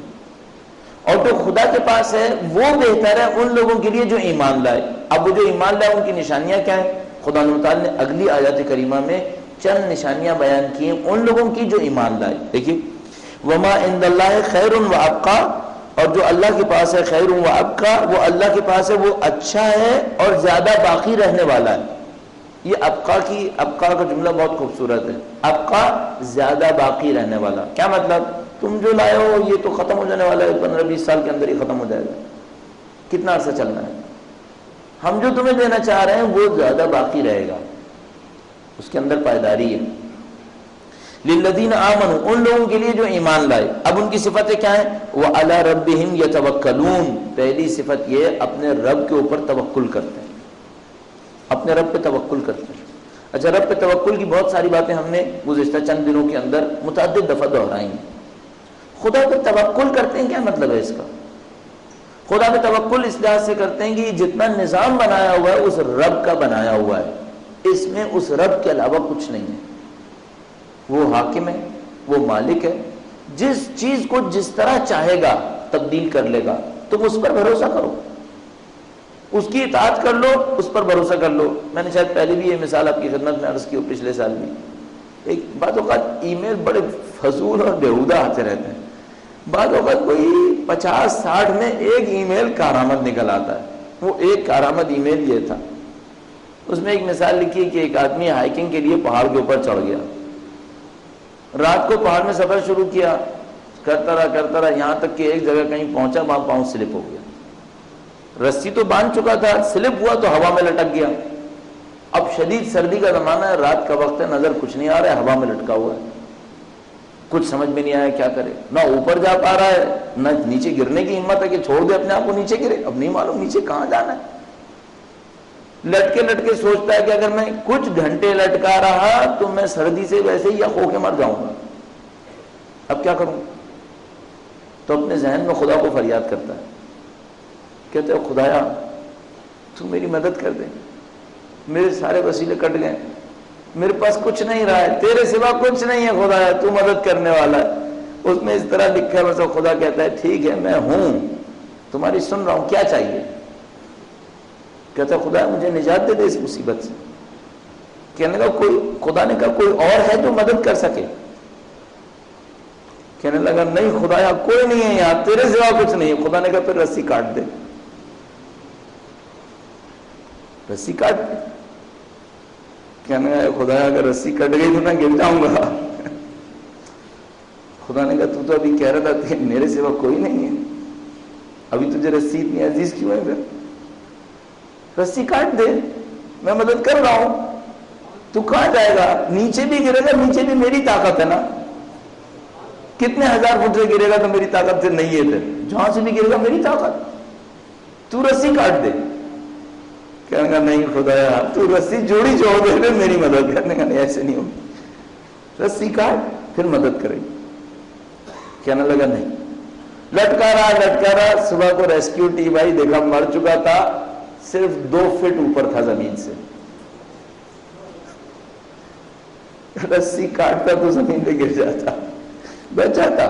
اور جو خدا کے پاس ہے وہ بہتر ہے ان لوگوں کے لیے جو ایمان لائے. اب وہ جو ایمان لائے ان کی نشانیاں کیا ہیں؟ خدا تعالیٰ نے اگلی آیات کریمہ میں چند نشانیاں بیان کی ہیں ان لوگوں کی جو ایمان لائے. دیکھیے وما عند اللہ خیر و ابقا, اور جو اللہ کے پاس ہے خیر و ابقا, وہ اللہ کے پاس ہے وہ اچھا ہے اور زیادہ باقی رہنے والا ہے. یہ ابقا کا جملہ بہت خوبصورت ہے. ابقا زیادہ باقی رہنے والا, کیا مطلب؟ تم جو لائے ہو یہ تو ختم ہو جانے والا ہے, 15-20 سال کے اندر ہی ختم ہو جائے گا, کتنا عرصہ چلنا ہے. ہم جو تمہیں دینا چاہ رہے ہیں وہ زیادہ باقی رہے گا, اس کے اندر پائیداری ہے. للذین آمنوا, ان لوگوں کے لیے جو ایمان لائے. اب ان کی صفتیں کیا ہیں؟ وعلی ربہم یتوکلون, پہلی صفت یہ اپنے رب کے اوپر توکل کرتے ہیں, اپنے رب پہ توکل کرتے ہیں. اچھا, رب پہ توکل کی بہت ساری باتیں ہم نے گزشتہ چند دنوں کے اندر متعدد دفعہ دہرائی ہیں. خدا پہ توکل کرتے ہیں, کیا مطلب ہے اس کا؟ خدا پہ توکل اس لحاظ سے کرتے ہیں کہ جتنا نظام بنایا ہوا ہے اس رب کا بنایا ہوا ہے, اس میں اس رب کے علاوہ کچھ نہیں ہے. وہ حاکم ہے, وہ مالک ہے, جس چیز کو جس طرح چاہے گا تبدیل کر لے گا. تم اس پر بھروسہ کرو, اس کی اطاعت کر لو, اس پر بھروسہ کر لو. میں نے شاید پہلے بھی یہ مثال آپ کی خدمت میں عرض کی ہو, پچھلے سال بھی. ایک بعض اوقات ای میل بڑے فضول اور بیہودہ آتے رہتے ہیں. بعض اوقات کوئی 50-60 میں ایک ای میل کارآمد نکل آتا ہے. وہ ایک کارآمد ای میل یہ تھا, اس میں ایک مثال لکھی کہ ایک آدمی ہائیکنگ کے لیے پہاڑ کے اوپر چڑھ گیا, رات کو پہاڑ میں سفر شروع کیا, کرتا رہا یہاں تک کہ ایک جگہ کہیں پہنچا, وہاں پاؤں سلپ ہو گیا. رسی تو باندھ چکا تھا, سلپ ہوا تو ہوا میں لٹک گیا. اب شدید سردی کا زمانہ ہے, رات کا وقت ہے, نظر کچھ نہیں آ رہا ہے, ہوا میں لٹکا ہوا ہے. کچھ سمجھ میں نہیں آیا کیا کرے, نہ اوپر جا پا رہا ہے نہ نیچے گرنے کی ہمت ہے کہ چھوڑ دے اپنے آپ کو نیچے گرے. اب نہیں معلوم نیچے کہاں جانا ہے. لٹکے سوچتا ہے کہ اگر میں کچھ گھنٹے لٹکا رہا تو میں سردی سے ویسے ہی یا خو کے مر جاؤں گا, اب کیا کروں؟ تو اپنے ذہن میں خدا کو فریاد کرتا ہے, کہتے ہیں خدایا تو میری مدد کر دے, میرے سارے وسیلے کٹ گئے, میرے پاس کچھ نہیں رہا ہے, تیرے سوا کچھ نہیں ہے خدایا, تو مدد کرنے والا ہے. اس میں اس طرح لکھا ہے, بس خدا کہتا ہے ٹھیک ہے میں ہوں, تمہاری سن رہا ہوں, کیا چاہیے؟ کہتا ہے خدا مجھے نجات دے دے اس مصیبت سے. کہنے لگا کوئی, خدا نے کہا کوئی اور ہے جو مدد کر سکے؟ کہنے لگا نہیں خدایا کوئی نہیں ہے یہاں, تیرے سوا کچھ نہیں ہے. خدا نے کہا پھر رسی کاٹ دے. رسی کاٹ دے. کہنے لگا خدایا اگر رسی کٹ گئی تو میں گر جاؤں گا. خدا نے کہا تو ابھی کہہ رہا تھا کہ میرے سوا کوئی نہیں ہے, ابھی تجھے رسی اتنی عزیز کیوں ہے؟ پھر رسی کاٹ دے, میں مدد کر رہا ہوں. تو کہاں جائے گا؟ نیچے بھی گرے گا, نیچے بھی میری طاقت ہے نا. کتنے ہزار فٹ سے گرے گا تو میری طاقت سے نہیں ہے, پھر جہاں سے بھی گرے گا میری طاقت. تو رسی کاٹ دے. کہنے کا نہیں خدایا تو رسی جوڑی چھوڑ دے, پھر میری مدد کرنے کا. نہیں ایسے نہیں ہوگی, رسی کاٹ پھر مدد کرے. کہنے لگا نہیں. لٹکا رہا, صبح کو ریسکیو ٹیم آئی, دیکھا مر چکا تھا, صرف 2 فٹ اوپر تھا زمین سے. رسی کاٹتا تو زمین پہ گر جاتا, بچا تھا.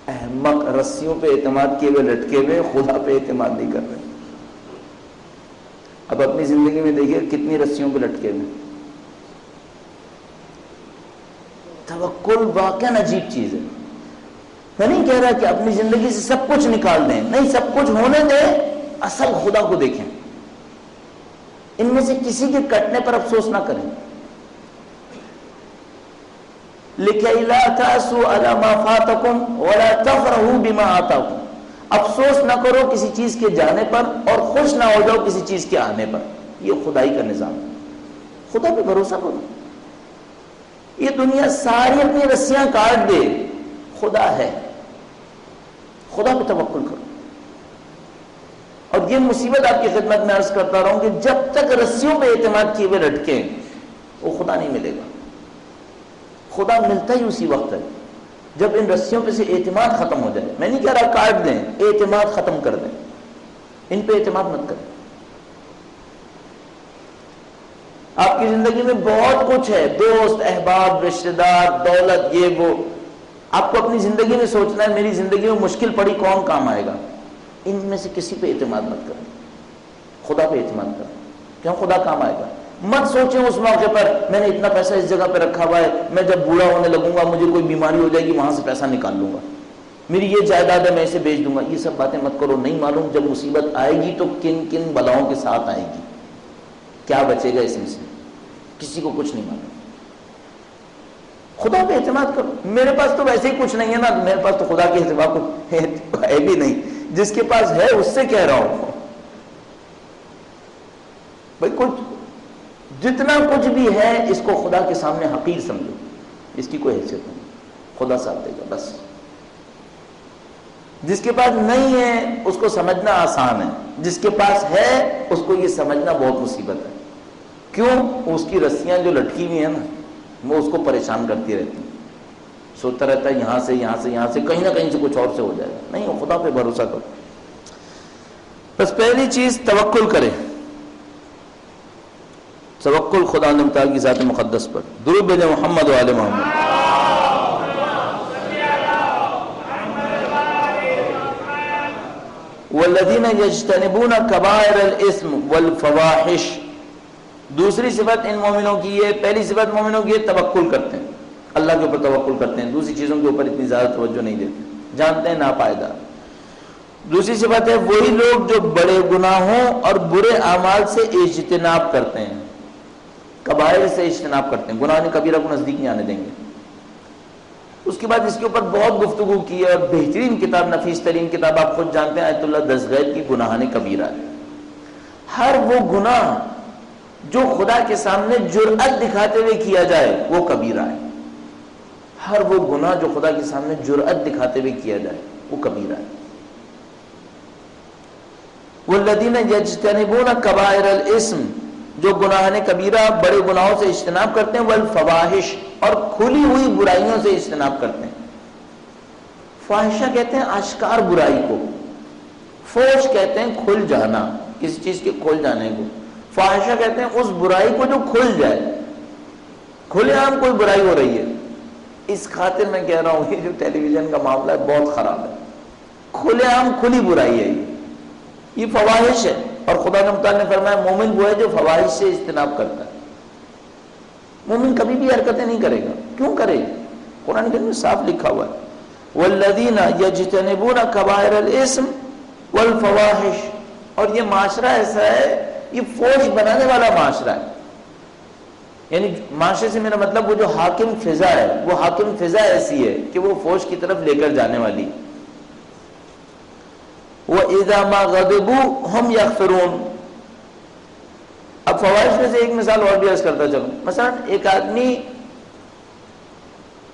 احمق رسیوں پہ اعتماد کیے ہوئے لٹکے ہوئے، خدا پہ اعتماد نہیں کر رہے۔ اب اپنی زندگی میں دیکھیے کتنی رسیوں پہ لٹکے ہوئے۔ توکل واقعاً عجیب چیز ہے۔ میں نہیں کہہ رہا کہ اپنی زندگی سے سب کچھ نکال دیں، نہیں، سب کچھ ہونے دیں، اصل خدا کو دیکھیں، ان میں سے کسی کے کٹنے پر افسوس نہ کریں۔ لِكَيْ لَا تَأْسُوا عَلَى مَا فَاتَكُمْ وَلَا تَفْرَحُوا بِمَا آتَاكُمْ، افسوس نہ کرو کسی چیز کے جانے پر اور خوش نہ ہو جاؤ کسی چیز کے آنے پر۔ یہ خدائی کا نظام ہے، خدا پہ بھروسہ کرو۔ یہ دنیا ساری اپنی رسیاں کاٹ دے، خدا ہے، خدا پہ توکل کرو۔ اور یہ مصیبت آپ کی خدمت میں عرض کرتا رہوں کہ جب تک رسیوں پہ اعتماد کیے ہوئے لٹکیں وہ خدا نہیں ملے گا۔ خدا ملتا ہی اسی وقت ہے جب ان رسیوں پہ سے اعتماد ختم ہو جائے۔ میں نہیں کہہ رہا کاٹ دیں، اعتماد ختم کر دیں، ان پہ اعتماد مت کریں۔ آپ کی زندگی میں بہت کچھ ہے، دوست، احباب، رشتہ دار، دولت، یہ وہ، آپ کو اپنی زندگی میں سوچنا ہے میری زندگی میں مشکل پڑی کون کام آئے گا۔ ان میں سے کسی پہ اعتماد مت کریں، خدا پہ اعتماد کریں، کیوں؟ خدا کام آئے گا۔ مت سوچیں اس موقع پر میں نے اتنا پیسہ اس جگہ پہ رکھا ہوا ہے، میں جب بوڑھا ہونے لگوں گا مجھے کوئی بیماری ہو جائے گی وہاں سے پیسہ نکال لوں گا، میری یہ جائیداد ہے میں اسے بیچ دوں گا۔ یہ سب باتیں مت کرو، نہیں معلوم جب مصیبت آئے گی تو کن کن بلاؤں کے ساتھ آئے گی، کیا بچے گا اس میں سے، کسی کو کچھ نہیں معلوم۔ خدا پہ اعتماد کرو۔ میرے پاس تو ویسے ہی کچھ نہیں ہے نا، میرے پاس تو خدا کے اعتماد کو ہے بھی نہیں، جس کے پاس ہے اس سے کہہ رہا ہوں بھائی کچھ جتنا کچھ بھی ہے اس کو خدا کے سامنے حقیر سمجھو، اس کی کوئی حیثیت نہیں، خدا ساتھ دے گا بس۔ جس کے پاس نہیں ہے اس کو سمجھنا آسان ہے، جس کے پاس ہے اس کو یہ سمجھنا بہت مصیبت ہے۔ کیوں؟ اس کی رسیاں جو لٹکی ہوئی ہیں نا وہ اس کو پریشان کرتی رہتی ہیں، سوچتا رہتا ہے یہاں سے یہاں سے یہاں سے کہیں نہ کہیں سے کچھ اور سے ہو جائے گا۔ نہیں، وہ خدا پہ بھروسہ کرو۔ بس پہلی چیز توکل کرے، توکل خدا متعال کی ذات مقدس پر۔ درود بھیجیں محمد و آل محمد۔ والذین یجتنبون کبائر الاثم والفواحش، دوسری صفت ان مومنوں کی ہے، پہلی صفت مومنوں کی ہے توکل کرتے ہیں، اللہ کے اوپر توکل کرتے ہیں، دوسری چیزوں کے اوپر اتنی زیادہ توجہ نہیں دیتے، جانتے ہیں ناپائیدار۔ دوسری صفت ہے وہی لوگ جو بڑے گناہوں اور برے اعمال سے اجتناب کرتے ہیں، کبائر سے اجتناب کرتے ہیں، گناہ کبیرہ کو نزدیک نہیں آنے دیں گے۔ اس کے بعد اس کے اوپر بہت گفتگو کی ہے اور بہترین کتاب، نفیس ترین کتاب آپ خود جانتے ہیں آیت اللہ دستگیر کی گناہان کبیرہ ہے۔ ہر وہ گناہ جو خدا کے سامنے جرأت دکھاتے ہوئے کیا جائے وہ کبیرہ ہے، ہر وہ گناہ جو خدا کے سامنے جرأت دکھاتے ہوئے کیا جائے وہ کبیرہ ہے۔ والذین یجتنبون کبائر الاثم، جو گناہان کبیرہ بڑے گناہوں سے اجتناب کرتے ہیں، والفواحش، اور کھلی ہوئی برائیوں سے اجتناب کرتے ہیں۔ فاحشہ کہتے ہیں آشکار برائی کو، فوش کہتے ہیں کھل جانا، کسی چیز کے کھل جانے کو، فاحشہ کہتے ہیں اس برائی کو جو کھل جائے، کھلے عام کوئی برائی ہو رہی ہے۔ اس خاطر میں کہہ رہا ہوں یہ جو ٹیلی ویژن کا معاملہ ہے بہت خراب ہے، کھلے عام کھلی برائی ہے، یہ فواحش ہے۔ اور خدا کے متعال نے فرمایا مومن وہ ہے جو فواحش سے اجتناب کرتا ہے۔ مومن کبھی بھی حرکتیں نہیں کرے گا، کیوں کرے؟ قرآن کریم میں صاف لکھا ہوا ہے والذین یجتنبون کبائر الاثم والفواحش۔ اور یہ معاشرہ ایسا ہے، یہ فوش بنانے والا معاشرہ ہے، یعنی معاشرے سے میرا مطلب وہ جو حاکم فضا ہے، وہ حاکم فضا ایسی ہے کہ وہ فوش کی طرف لے کر جانے والی۔ وَإِذَا مَا غَضِبُوا هُمْ يَغْفِرُونَ۔ اب فوائد میں سے ایک مثال اور بھی عرض کرتا چلوں۔ مثلا ایک آدمی،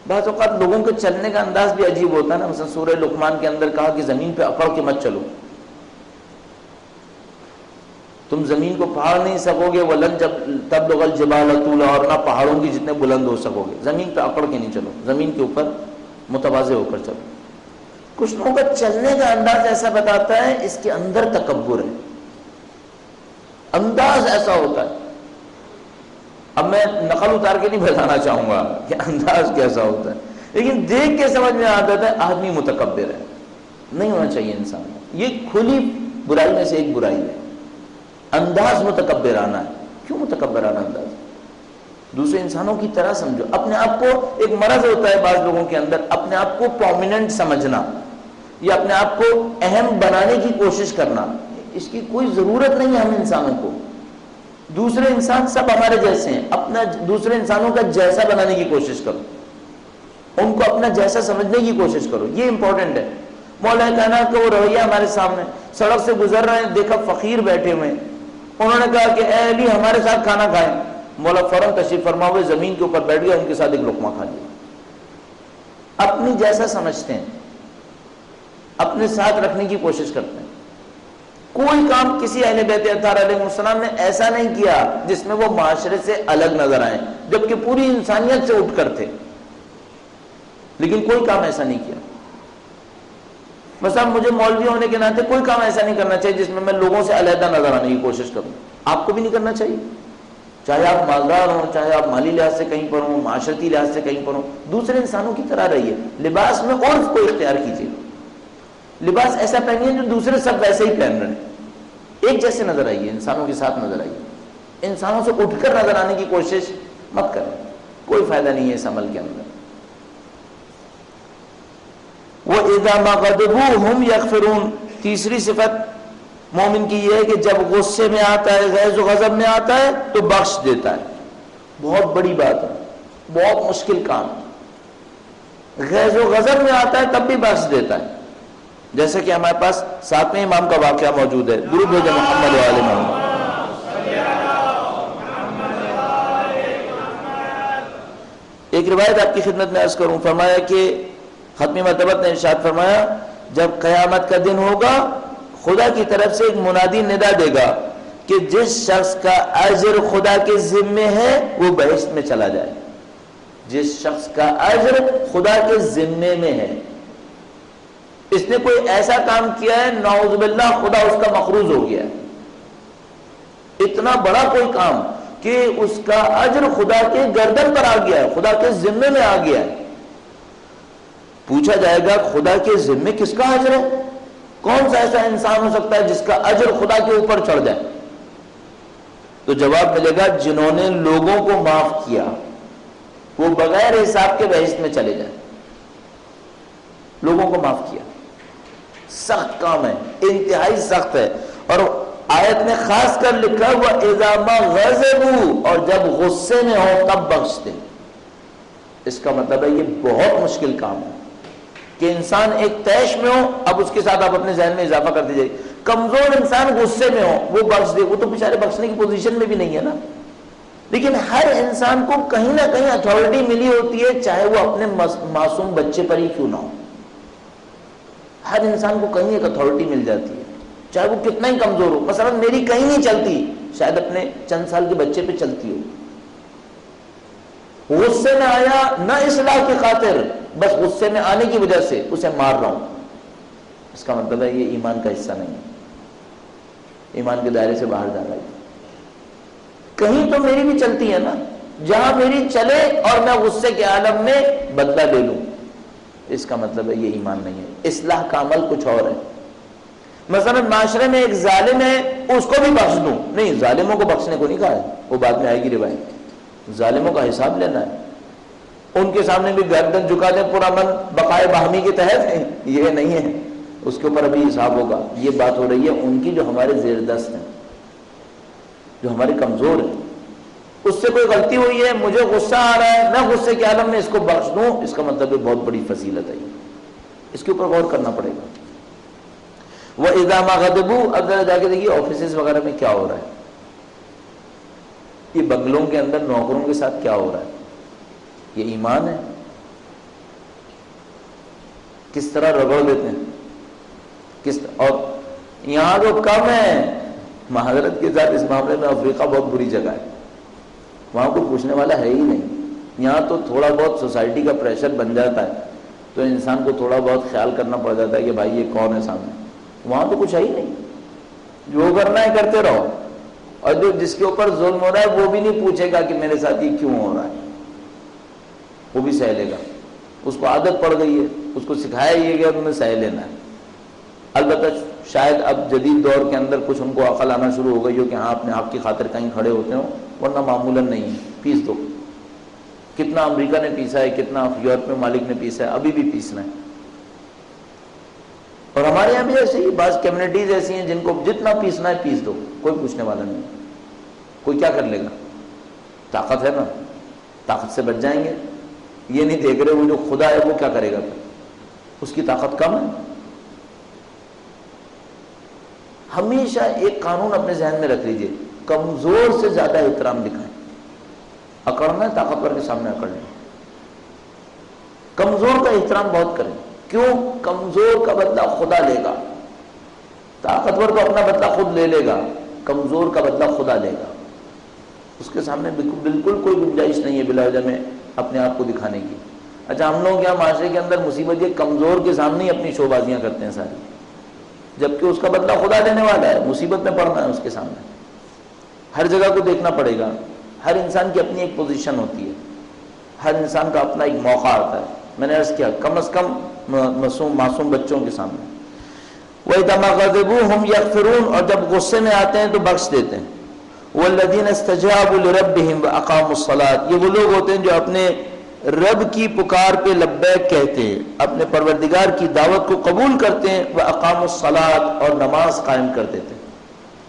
بعض اوقات لوگوں کے چلنے کا انداز بھی عجیب ہوتا ہے نا، مثلا سورہ لقمان کے اندر کہا کہ زمین پہ اکڑ کے مت چلو، تم زمین کو پہاڑ نہیں سکو گے، وَلَن تَبْلُغَ الْجِبَالَ طُولًا، اور نہ پہاڑوں کی جتنے بلند ہو سکو گے، زمین پہ اکڑ کے نہیں چلو، زمین کے اوپر متواضع ہو کر چلو۔ کچھ لوگوں کا چلنے کا انداز ایسا بتاتا ہے اس کے اندر تکبر ہے، انداز ایسا ہوتا ہے۔ اب میں نقل اتار کے نہیں بتانا چاہوں گا کہ انداز کیسا ہوتا ہے، لیکن دیکھ کے سمجھ میں آتا ہے آدمی متکبر ہے، نہیں ہونا چاہیے انسان کو۔ یہ کھلی برائی میں سے ایک برائی ہے، انداز متکبرانہ ہے۔ کیوں متکبرانہ انداز؟ دوسرے انسانوں کی طرح سمجھو۔ اپنے آپ کو، ایک مرض ہوتا ہے بعض لوگوں کے اندر، اپنے آپ کو پرومیننٹ سمجھنا یا اپنے آپ کو اہم بنانے کی کوشش کرنا۔ اس کی کوئی ضرورت نہیں ہے ہم انسانوں کو۔ دوسرے انسان سب ہمارے جیسے ہیں، اپنا دوسرے انسانوں کا جیسا بنانے کی کوشش کرو، ان کو اپنا جیسا سمجھنے کی کوشش کرو، یہ امپورٹنٹ ہے۔ مولا کائنات کا وہ رویہ ہمارے سامنے، سڑک سے گزر رہے ہیں، دیکھا فقیر بیٹھے ہوئے، انہوں نے کہا کہ اے علی ہمارے ساتھ کھانا کھائیں۔ مولا فوراً تشریف فرما ہوئے زمین کے اوپر بیٹھ گئے، ان کے ساتھ ایک لقمہ کھا لیا۔ اپنی جیسا سمجھتے ہیں، اپنے ساتھ رکھنے کی کوشش کرتے ہیں۔ کوئی کام کسی اہل بیت اطہار علیہ السلام نے ایسا نہیں کیا جس میں وہ معاشرے سے الگ نظر آئیں، جبکہ پوری انسانیت سے اٹھ کر تھے، لیکن کوئی کام ایسا نہیں کیا۔ مثلا مجھے مولوی ہونے کے ناطے کوئی کام ایسا نہیں کرنا چاہیے جس میں میں لوگوں سے علیحدہ نظر آنے کی کوشش کروں۔ آپ کو بھی نہیں کرنا چاہیے، چاہے آپ مالدار ہوں، چاہے آپ مالی لحاظ سے کہیں پر ہوں، معاشرتی لحاظ سے کہیں پر ہوں، دوسرے انسانوں کی طرح رہیے۔ لباس میں عرف کو اختیار کیجیے، لباس ایسا پہنیے جو دوسرے سب ویسے ہی پہن رہے ہیں، ایک جیسے نظر آئیے، انسانوں کے ساتھ نظر آئیے۔ انسانوں سے اٹھ کر نظر آنے کی کوشش مت کریں، کوئی فائدہ نہیں ہے اس عمل کے اندر۔ وَإِذَا مَا غَضِبُوا هُمْ يَغْفِرُونَ، تیسری صفت مومن کی یہ ہے کہ جب غصے میں آتا ہے، غیظ و غضب میں آتا ہے تو بخش دیتا ہے۔ بہت بڑی بات ہے، بہت مشکل کام ہے۔ غیظ و غضب میں آتا ہے تب بھی بخش دیتا ہے، جیسے کہ ہمارے پاس ساتویں امام کا واقعہ موجود ہے، درود بھیجیں محمد و آل محمد۔ ایک روایت آپ کی خدمت میں عرض کروں، فرمایا کہ ختمی مرتبت نے ارشاد فرمایا جب قیامت کا دن ہوگا خدا کی طرف سے ایک منادی ندا دے گا کہ جس شخص کا اجر خدا کے ذمے ہے وہ بہشت میں چلا جائے۔ جس شخص کا اجر خدا کے ذمے میں ہے، اس نے کوئی ایسا کام کیا ہے نعوذ باللہ خدا اس کا مقروض ہو گیا ہے، اتنا بڑا کوئی کام کہ اس کا اجر خدا کے گردن پر آ گیا ہے، خدا کے ذمے میں آ گیا ہے۔ پوچھا جائے گا خدا کے ذمے کس کا اجر ہے؟ کون سا ایسا انسان ہو سکتا ہے جس کا اجر خدا کے اوپر چڑھ جائے؟ تو جواب ملے گا جنہوں نے لوگوں کو معاف کیا وہ بغیر حساب کے بہشت میں چلے جائیں۔ لوگوں کو معاف کیا، سخت کام ہے، انتہائی سخت ہے، اور آیت میں خاص کر لکھا ہوا اذا ما غضبوا، اور جب غصے میں ہو تب بخش دیں۔ اس کا مطلب ہے یہ بہت مشکل کام ہے کہ انسان ایک طیش میں ہو، اب اس کے ساتھ آپ اپنے ذہن میں اضافہ کرتے جائیے، کمزور انسان غصے میں ہو وہ بخش دے، وہ تو بیچارے بخشنے کی پوزیشن میں بھی نہیں ہے نا۔ لیکن ہر انسان کو کہیں نہ کہیں اتھارٹی ملی ہوتی ہے، چاہے وہ اپنے معصوم بچے پر ہی کیوں نہ ہو۔ ہر انسان کو کہیں ایک اتھارٹی مل جاتی ہے، چاہے وہ کتنا ہی کمزور ہو۔ مثلا میری کہیں نہیں چلتی، شاید اپنے چند سال کے بچے پہ چلتی ہو۔ غصے میں آیا نہ اصلاح کی خاطر، بس غصے میں آنے کی وجہ سے اسے مار رہا ہوں، اس کا مطلب ہے یہ ایمان کا حصہ نہیں ہے، ایمان کے دائرے سے باہر جا رہا ہے۔ کہیں تو میری بھی چلتی ہے نا، جہاں میری چلے اور میں غصے کے عالم میں بدلہ لے لوں، اس کا مطلب ہے یہ ایمان نہیں ہے۔ اصلاح کا عمل کچھ اور ہے۔ مثلا معاشرے میں ایک ظالم ہے، اس کو بھی بخش دوں، نہیں، ظالموں کو بخشنے کو نہیں کہا ہے، وہ بعد میں آئے گی روایت۔ ظالموں کا حساب لینا ہے، ان کے سامنے بھی گردن جھکا دیں پورا من بقائے باہمی کے تحت ہے، یہ نہیں ہے، اس کے اوپر ابھی حساب ہوگا۔ یہ بات ہو رہی ہے ان کی جو ہمارے زیر دست ہیں، جو ہمارے کمزور ہیں، اس سے کوئی غلطی ہوئی ہے، مجھے غصہ آ رہا ہے، میں غصے کے عالم میں اس کو بخش دوں، اس کا مطلب ہے بہت بڑی فضیلت ہے، اس کے اوپر غور کرنا پڑے گا۔ وَإِذَا مَا غَضِبُوا، اب ذرا جا کے دیکھیے آفیسز وغیرہ میں کیا ہو رہا ہے، یہ بنگلوں کے اندر نوکروں کے ساتھ کیا ہو رہا ہے، یہ ایمان ہے؟ کس طرح رگڑ دیتے ہیں، کس طرح، اور یہاں تو کم ہے، معذرت کے ساتھ اس معاملے میں افریقہ بہت بری جگہ ہے، وہاں کوئی پوچھنے والا ہے ہی نہیں۔ یہاں تو تھوڑا بہت سوسائٹی کا پریشر بن جاتا ہے تو انسان کو تھوڑا بہت خیال کرنا پڑ جاتا ہے کہ بھائی یہ کون ہے سامنے، وہاں تو کچھ ہے ہی نہیں، جو کرنا ہے کرتے رہو، اور جو جس کے اوپر ظلم ہو رہا ہے وہ بھی نہیں پوچھے گا کہ میرے ساتھ یہ کیوں ہو رہا ہے، وہ بھی سہ لے گا۔ اس کو عادت پڑ گئی ہے، اس کو سکھایا یہ گیا تمہیں سہ لینا ہے۔ البتہ شاید اب جدید دور کے اندر کچھ ان کو عقل آنا شروع ہو گئی ہو کہ ہاں اپنے آپ کی خاطر کہیں کھڑے ہوتے ہوں، ورنہ معمولاً نہیں ہے، پیس دو۔ کتنا امریکہ نے پیسا ہے، کتنا یورپی ممالک نے پیسا ہے، ابھی بھی پیسنا ہے۔ اور ہمارے یہاں بھی ایسے ہی بعض کمیونٹیز ایسی ہیں جن کو جتنا پیسنا ہے پیس دو، کوئی پوچھنے والا نہیں، کوئی کیا کر لے گا؟ طاقت ہے نا، طاقت سے بچ جائیں گے۔ یہ نہیں دیکھ رہے وہ جو خدا ہے وہ کیا کرے گا، اس کی طاقت کم ہے۔ ہمیشہ ایک قانون اپنے ذہن میں رکھ لیجئے، کمزور سے زیادہ احترام دکھائیں۔ اکڑنا ہے طاقتور کے سامنے اکڑ لیں، کمزور کا احترام بہت کریں۔ کیوں؟ کمزور کا بدلہ خدا لے گا، طاقتور تو اپنا بدلہ خود لے لے گا، کمزور کا بدلہ خدا لے گا۔ اس کے سامنے بالکل کوئی گنجائش نہیں ہے بلا وجہ میں اپنے آپ کو دکھانے کی۔ اچھا ہم لوگ یہاں معاشرے کے اندر مصیبت یہ کمزور کے سامنے ہی اپنی شوبازیاں کرتے ہیں ساری، جبکہ اس کا بدلہ خدا دینے والا ہے۔ مصیبت میں پڑنا ہے اس کے سامنے، ہر جگہ کو دیکھنا پڑے گا۔ ہر انسان کی اپنی ایک پوزیشن ہوتی ہے، ہر انسان کا اپنا ایک موقع آتا ہے۔ میں نے عرض کیا کم از کم معصوم بچوں کے سامنے وَإِذَا مَا غَضِبُوا هُمْ يَغْفِرُونَ، اور جب غصے میں آتے ہیں تو بخش دیتے ہیں۔ وَالَّذِينَ اسْتَجَابُوا لِرَبِّهِمْ وَأَقَامُوا الصَّلَاةَ، یہ وہ لوگ ہوتے ہیں جو اپنے رب کی پکار پہ لبیک کہتے ہیں، اپنے پروردگار کی دعوت کو قبول کرتے ہیں، وَأَقَامُوا الصَّلَاةَ، اور نماز قائم کر دیتے ہیں۔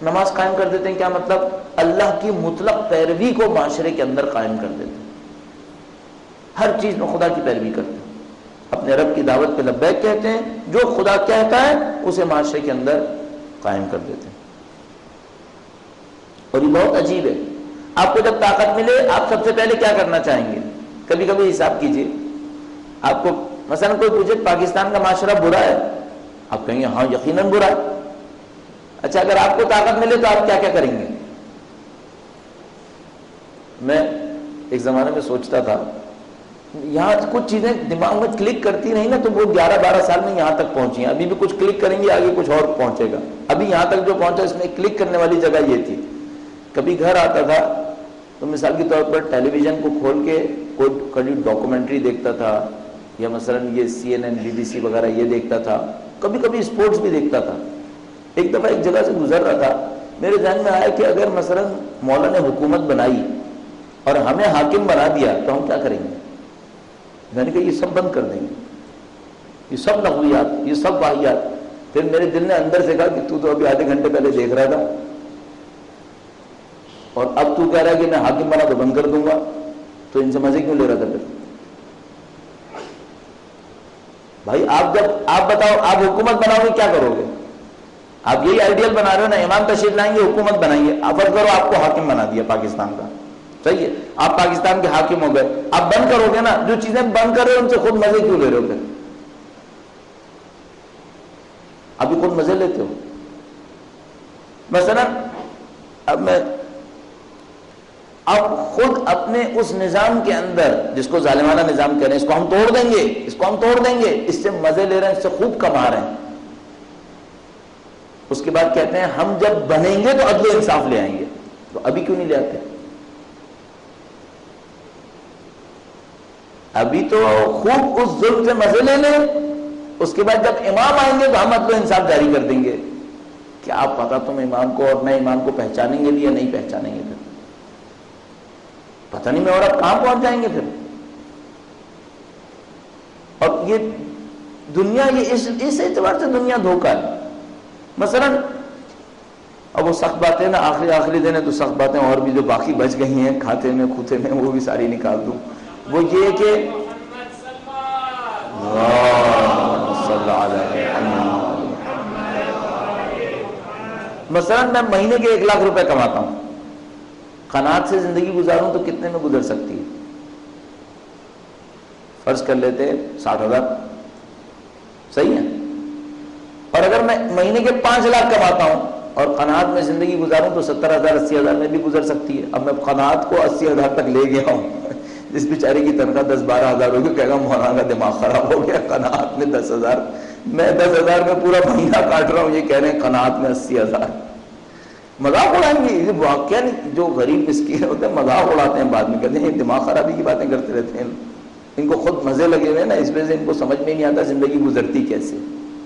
نماز قائم کر دیتے ہیں کیا مطلب؟ اللہ کی مطلق پیروی کو معاشرے کے اندر قائم کر دیتے ہیں، ہر چیز میں خدا کی پیروی کرتے ہیں، اپنے رب کی دعوت پہ لبیک کہتے ہیں، جو خدا کہتا ہے اسے معاشرے کے اندر قائم کر دیتے ہیں۔ اور یہ بہت عجیب ہے، آپ کو جب طاقت ملے آپ سب سے پہلے کیا کرنا چاہیں گے؟ کبھی کبھی حساب کیجئے، آپ کو مثلا کوئی پوچھے پاکستان کا معاشرہ برا ہے، آپ کہیں گے ہاں یقیناً برا ہے۔ اچھا اگر آپ کو طاقت ملے تو آپ کیا کیا کریں گے؟ میں ایک زمانے میں سوچتا تھا، یہاں کچھ چیزیں دماغ میں کلک کرتی رہی نا تو وہ 11-12 سال میں یہاں تک پہنچی ہیں، ابھی بھی کچھ کلک کریں گے آگے کچھ اور پہنچے گا۔ ابھی یہاں تک جو پہنچا اس میں کلک کرنے والی جگہ یہ تھی، کبھی گھر آتا تھا تو مثال کے طور پر ٹیلی ویژن کو کھول کے کوئی ڈاکومنٹری دیکھتا تھا، یا مثلا یہ CNN BBC وغیرہ یہ دیکھتا تھا، کبھی کبھی اسپورٹس بھی دیکھتا تھا۔ ایک دفعہ ایک جگہ سے گزر رہا تھا، میرے ذہن میں آیا کہ اگر مثلا مولا نے حکومت بنائی اور ہمیں حاکم بنا دیا تو ہم کیا کریں گے؟ میں نے کہا یہ سب بند کر دیں گے، یہ سب لغویات، یہ سب واہیات۔ پھر میرے دل نے اندر سے کہا کہ تو ابھی آدھے گھنٹے پہلے دیکھ رہا تھا اور اب تو کہہ رہا ہے کہ میں حاکم بنا تو بند کر دوں گا، تو ان سے مزے کیوں لے رہا تھا پھر؟ بھائی آپ بتاؤ آپ حکومت بناؤ گے کیا کرو گے؟ آپ یہی آئیڈیل بنا رہے ہو نا، امام تشریف لائیں گے حکومت بنائیں گے، آپ فرض کرو آپ کو حاکم بنا دیا پاکستان کا، صحیح ہے، آپ پاکستان کے حاکم ہو گئے، آپ بند کرو گے نا، جو چیزیں بند کر رہے ہو ان سے خود مزے کیوں لے رہے ہو پھر؟ ابھی خود مزے لیتے ہو۔ مثلا اب خود اپنے اس نظام کے اندر جس کو ظالمانہ نظام کہہ رہے ہیں، اس کو ہم توڑ دیں گے، اس کو ہم توڑ دیں گے، اس سے مزے لے رہے ہیں، اس سے خوب کما رہے ہیں۔ اس کے بعد کہتے ہیں ہم جب بنیں گے تو عدل و انصاف لے آئیں گے، تو ابھی کیوں نہیں لے آتے؟ ابھی تو خوب اس ظلم سے مزے لے لیں، اس کے بعد جب امام آئیں گے تو ہم عدل و انصاف جاری کر دیں گے۔ کیا پتا تم امام کو اور نئے امام کو پہچانیں گے بھی یا نہیں پہچانیں گے؟ پھر پتہ نہیں میں اور اب کہاں پہنچ جائیں گے پھر۔ اور یہ دنیا یہ اس اعتبار سے دنیا دھوکہ ہے۔ مثلا اب وہ سخت باتیں نا آخری دن ہے تو سخت باتیں اور بھی جو باقی بچ گئی ہیں کھاتے میں کھوتے میں وہ بھی ساری نکال دوں۔ وہ یہ کہ مثلا میں مہینے کے 1 لاکھ روپے کماتا ہوں، قناعت سے زندگی گزاروں تو کتنے میں گزر سکتی ہے؟ فرض کر لیتے 60,000، صحیح ہے۔ اور اگر میں مہینے کے 5 لاکھ کماتا ہوں اور قناعت میں زندگی گزاروں تو 70,000 80,000 میں بھی گزر سکتی ہے۔ اب میں قناعت کو 80,000 تک لے گیا ہوں، جس بیچارے کی تنخواہ 10-12 ہزار ہوگی کہے گا مولانا کا دماغ خراب ہو گیا، قناعت میں 10,000، میں 10,000 میں پورا مہینہ کاٹ رہا ہوں، یہ کہہ رہے ہیں قناعت میں 80,000۔ مذاق اڑائیں گے، یہ واقعہ جو غریب مسکین ہوتے ہیں مذاق اڑاتے ہیں، بعد میں کہتے ہیں یہ دماغ خرابی کی باتیں کرتے رہتے ہیں۔ ان کو خود مزے لگے ہوئے نا، اس وجہ سے ان کو سمجھ میں نہیں آتا زندگی گزرتی کیسے.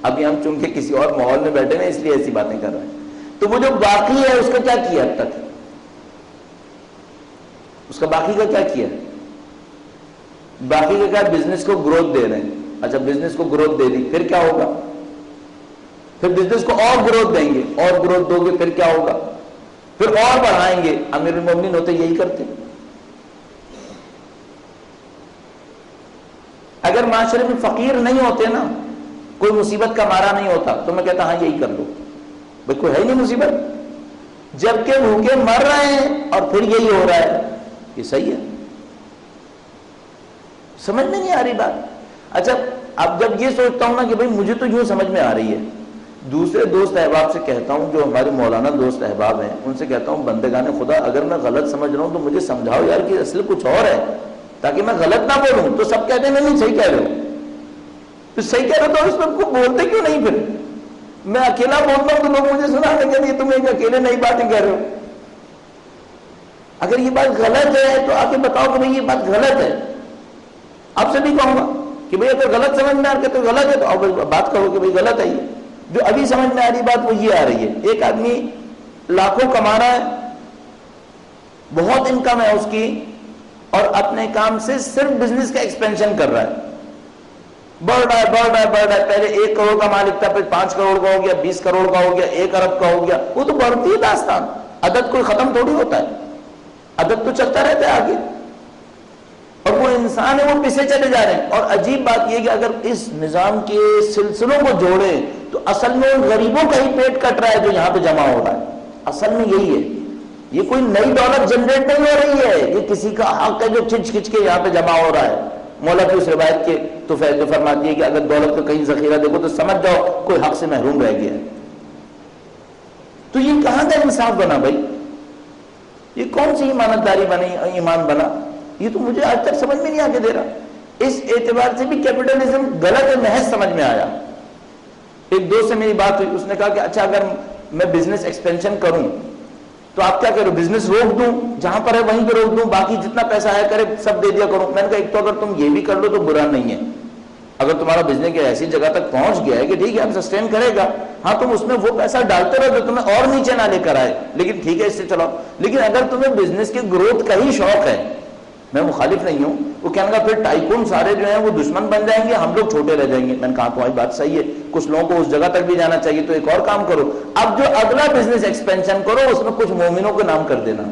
ابھی ہم چونکہ کسی اور ماحول میں بیٹھے ہیں اس لیے ایسی باتیں کر رہے ہیں. تو وہ جو باقی ہے اس کا کیا کیا اب تک؟ اس کا باقی کا کیا کیا؟ باقی کا کیا؟ بزنس کو گروتھ دے رہے ہیں. اچھا بزنس کو گروتھ دے دی، پھر کیا ہوگا؟ پھر بزنس کو اور گروتھ دیں گے، اور گروتھ دو گے پھر کیا ہوگا؟ پھر اور بڑھائیں گے. امیر المومنین ہوتے یہی کرتے. اگر معاشرے میں فقیر نہیں ہوتے نا، کوئی مصیبت کا مارا نہیں ہوتا، تو میں کہتا ہاں یہی کر لو. بھائی کوئی ہے نہیں مصیبت، جبکہ بھوکے مر رہے ہیں اور پھر یہی ہو رہا ہے. یہ صحیح ہے؟ سمجھ میں نہیں آ رہی بات. اچھا اب جب یہ سوچتا ہوں نا کہ بھائی مجھے تو یوں سمجھ میں آ رہی ہے، دوسرے دوست احباب سے کہتا ہوں جو ہمارے مولانا دوست احباب ہیں، ان سے کہتا ہوں بندگان خدا اگر میں غلط سمجھ رہا ہوں تو مجھے سمجھاؤ یار کہ اصل کچھ اور ہے، تاکہ میں غلط نہ بولوں. تو سب کہتے ہیں نہیں صحیح کہہ رہے ہو. تو صحیح کہہ رہے ہو تو اس پر کو بولتے کیوں نہیں؟ پھر میں اکیلا بولتا ہوں تو لوگ مجھے سنا کہ یہ تم ایک اکیلے نئی باتیں کہہ رہے ہو. اگر یہ بات غلط ہے تو آ کے بتاؤ کہ بھائی یہ بات غلط ہے. آپ سے بھی کہوں گا کہ بھائی اگر غلط سمجھ میں آ کے تو غلط ہے، تو آپ بات کرو کہ بھائی غلط ہے. یہ جو ابھی سمجھ میں آ رہی بات وہ یہ آ رہی ہے، ایک آدمی لاکھوں کما رہا ہے، بہت انکم ہے اس کی، اور اپنے کام سے صرف بزنس کا ایکسپینشن کر رہا ہے، بڑھ رہا ہے بڑھ رہا ہے بڑھ رہا ہے. پہلے 1 کروڑ کا مالک تھا، پھر 5 کروڑ کا ہو گیا، 20 کروڑ کا ہو گیا، 1 ارب کا ہو گیا. وہ تو بڑھتی ہے داستان، عدد کوئی ختم تھوڑی ہوتا ہے، عدد تو چلتا رہتا ہے آگے. اور وہ انسان ہے وہ پیچھے چلے جا رہے ہیں. اور عجیب بات یہ کہ اگر اس نظام کے سلسلوں کو جوڑیں تو اصل میں ان غریبوں کا ہی پیٹ کٹ رہا ہے جو یہاں پہ جمع ہو رہا ہے. اصل میں یہی ہے. یہ کوئی نئی دولت جنریٹ نہیں ہو رہی ہے، یہ کسی کا حق ہے جو کھچ کھچ کے یہاں پہ جمع ہو رہا ہے. مولا کی اس روایت کے تو فیض فرماتی ہے کہ اگر دولت کا کہیں ذخیرہ دیکھو تو سمجھ جاؤ کوئی حق سے محروم رہ گیا ہے. تو یہ کہاں کا انصاف بنا بھائی؟ یہ کون سی ایمانداری بنی، ایمان بنا؟ یہ تو مجھے آج تک سمجھ میں نہیں آ کے دے رہا. اس اعتبار سے بھی کیپٹلزم غلط ہے محض سمجھ میں آیا. ایک دوست سے میری بات ہوئی، اس نے کہا کہ اچھا اگر میں بزنس ایکسپینشن کروں تو آپ کیا کرو؟ بزنس روک دوں، جہاں پر ہے وہیں پہ روک دوں، باقی جتنا پیسہ آیا کرے سب دے دیا کروں. میں نے کہا ایک تو اگر تم یہ بھی کر لو تو برا نہیں ہے، اگر تمہارا بزنس ایسی جگہ تک پہنچ گیا ہے کہ ٹھیک ہے اب سسٹین کرے گا، ہاں تم اس میں وہ پیسہ ڈالتے رہو جو تمہیں اور نیچے نہ لے کر آئے، لیکن ٹھیک ہے اس سے چلاؤ. لیکن اگر تمہیں بزنس کے گروتھ کا ہی شوق ہے، میں مخالف نہیں ہوں، وہ کہنے کا پھر ٹائکون سارے جو ہیں وہ دشمن بن جائیں گے، ہم لوگ چھوٹے رہ جائیں گے. میں نے کہا تمہاری بات صحیح ہے، کچھ لوگوں کو اس جگہ تک بھی جانا چاہیے، تو ایک اور کام کرو، اب جو اگلا بزنس ایکسپینشن کرو اس میں کچھ مومنوں کے نام کر دینا.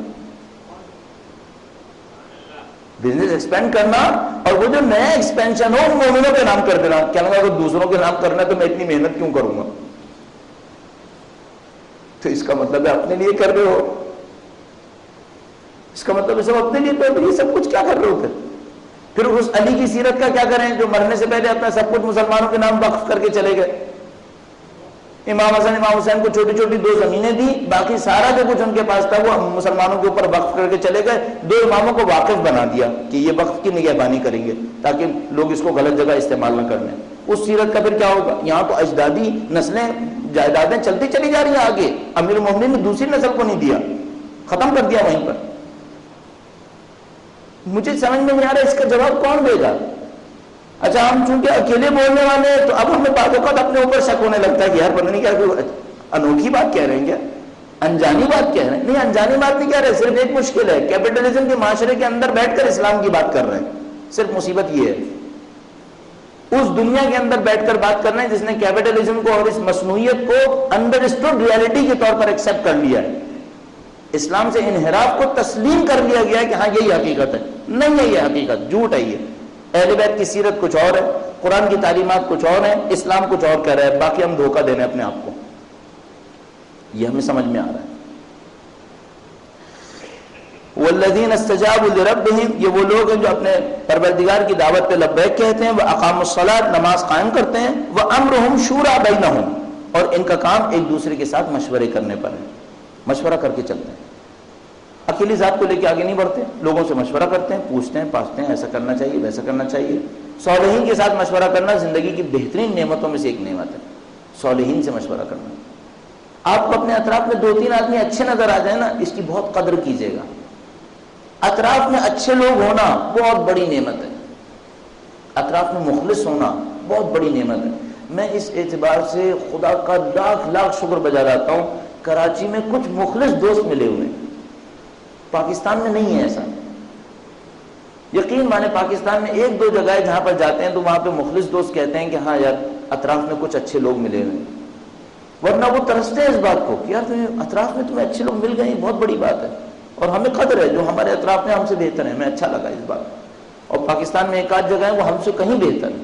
بزنس ایکسپینڈ کرنا اور وہ جو نیا ایکسپینشن ہو مومنوں کے نام کر دینا. کہنے کا اگر دوسروں کے نام کرنا ہے تو میں اتنی محنت کیوں کروں گا؟ تو اس کا مطلب ہے اپنے لیے کر رہے ہو، اس کا مطلب ہے سب اپنے لیے کر رہے ہو. یہ سب کچھ کیا کر رہے ہو؟ پھر اس علی کی سیرت کا کیا کریں جو مرنے سے پہلے اپنا سب کچھ مسلمانوں کے نام وقف کر کے چلے گئے. امام حسن امام حسین کو چھوٹی چھوٹی 2 زمینیں دی، باقی سارا جو کچھ ان کے پاس تھا وہ مسلمانوں کے اوپر وقف کر کے چلے گئے. 2 اماموں کو واقف بنا دیا کہ یہ وقف کی نگہبانی کریں گے تاکہ لوگ اس کو غلط جگہ استعمال نہ کرنے. اس سیرت کا پھر کیا ہوگا؟ یہاں تو اجدادی نسلیں جائیدادیں چلتی چلی جا رہی ہیں آگے. امیر المومنین نے دوسری نسل کو نہیں دیا، ختم کر دیا وہیں پر. مجھے سمجھ میں نہیں آ رہا اس کا جواب کون دے گا؟ اچھا ہم چونکہ اکیلے بولنے والے ہیں تو اب ہمیں بعض اوقات اپنے اوپر شک ہونے لگتا ہے کہ یار پتہ نہیں کیا کوئی انوکھی بات کہہ رہے ہیں، کیا انجانی بات کہہ رہے ہیں. نہیں انجانی بات نہیں کہہ رہے، صرف ایک مشکل ہے کیپٹلزم کے معاشرے کے اندر بیٹھ کر اسلام کی بات کر رہے ہیں. صرف مصیبت یہ ہے اس دنیا کے اندر بیٹھ کر بات کر رہے ہیں جس نے کیپٹلزم کو اور اس مصنوعیت کو انڈرسٹوڈ ریئلٹی کے طور پر ایکسیپٹ کر لیا ہے. اسلام سے انحراف کو تسلیم کر لیا گیا ہے کہ ہاں یہی حقیقت ہے. نہیں ہے یہ حقیقت، جھوٹ ہے. یہ اہل بیت کی سیرت کچھ اور ہے، قرآن کی تعلیمات کچھ اور ہیں، اسلام کچھ اور کہہ رہا ہے، باقی ہم دھوکہ دے رہے ہیں اپنے آپ کو. یہ ہمیں سمجھ میں آ رہا ہے. والذین استجابوا لربہم، یہ وہ لوگ ہیں جو اپنے پروردگار کی دعوت پہ لبیک کہتے ہیں. واقاموا الصلاۃ، نماز قائم کرتے ہیں. وامرہم شورى بینہم، اور ان کا کام ایک دوسرے کے ساتھ مشورے کرنے پر ہے، مشورہ کر کے چلتے ہیں. اکیلی ذات کو لے کے آگے نہیں بڑھتے، لوگوں سے مشورہ کرتے ہیں، پوچھتے ہیں پاچھتے ہیں ایسا کرنا چاہیے ویسا کرنا چاہیے. صالحین کے ساتھ مشورہ کرنا زندگی کی بہترین نعمتوں میں سے ایک نعمت ہے، صالحین سے مشورہ کرنا. آپ کو اپنے اطراف میں 2-3 آدمی اچھے نظر آ جائیں نا، اس کی بہت قدر کیجیے گا. اطراف میں اچھے لوگ ہونا بہت بڑی نعمت ہے. اطراف میں مخلص ہونا بہت بڑی نعمت ہے. میں اس اعتبار سے خدا کا لاکھ لاکھ شکر بجا لاتا ہوں، کراچی میں کچھ مخلص دوست ملے ہوئے ہیں، پاکستان میں نہیں ہے ایسا. یقین مانے پاکستان میں ایک دو جگہ ہے جہاں پر جاتے ہیں تو وہاں پہ مخلص دوست کہتے ہیں کہ ہاں یار اطراف میں کچھ اچھے لوگ ملے ہوئے ہیں، ورنہ وہ ترستے ہیں اس بات کو کہ یار تمہیں اطراف میں تمہیں اچھے لوگ مل گئے، بہت بڑی بات ہے. اور ہمیں قدر ہے جو ہمارے اطراف میں ہم سے بہتر ہیں، ہمیں اچھا لگا اس بات. اور پاکستان میں ایک آدھ جگہ ہے وہ ہم سے کہیں بہتر ہے.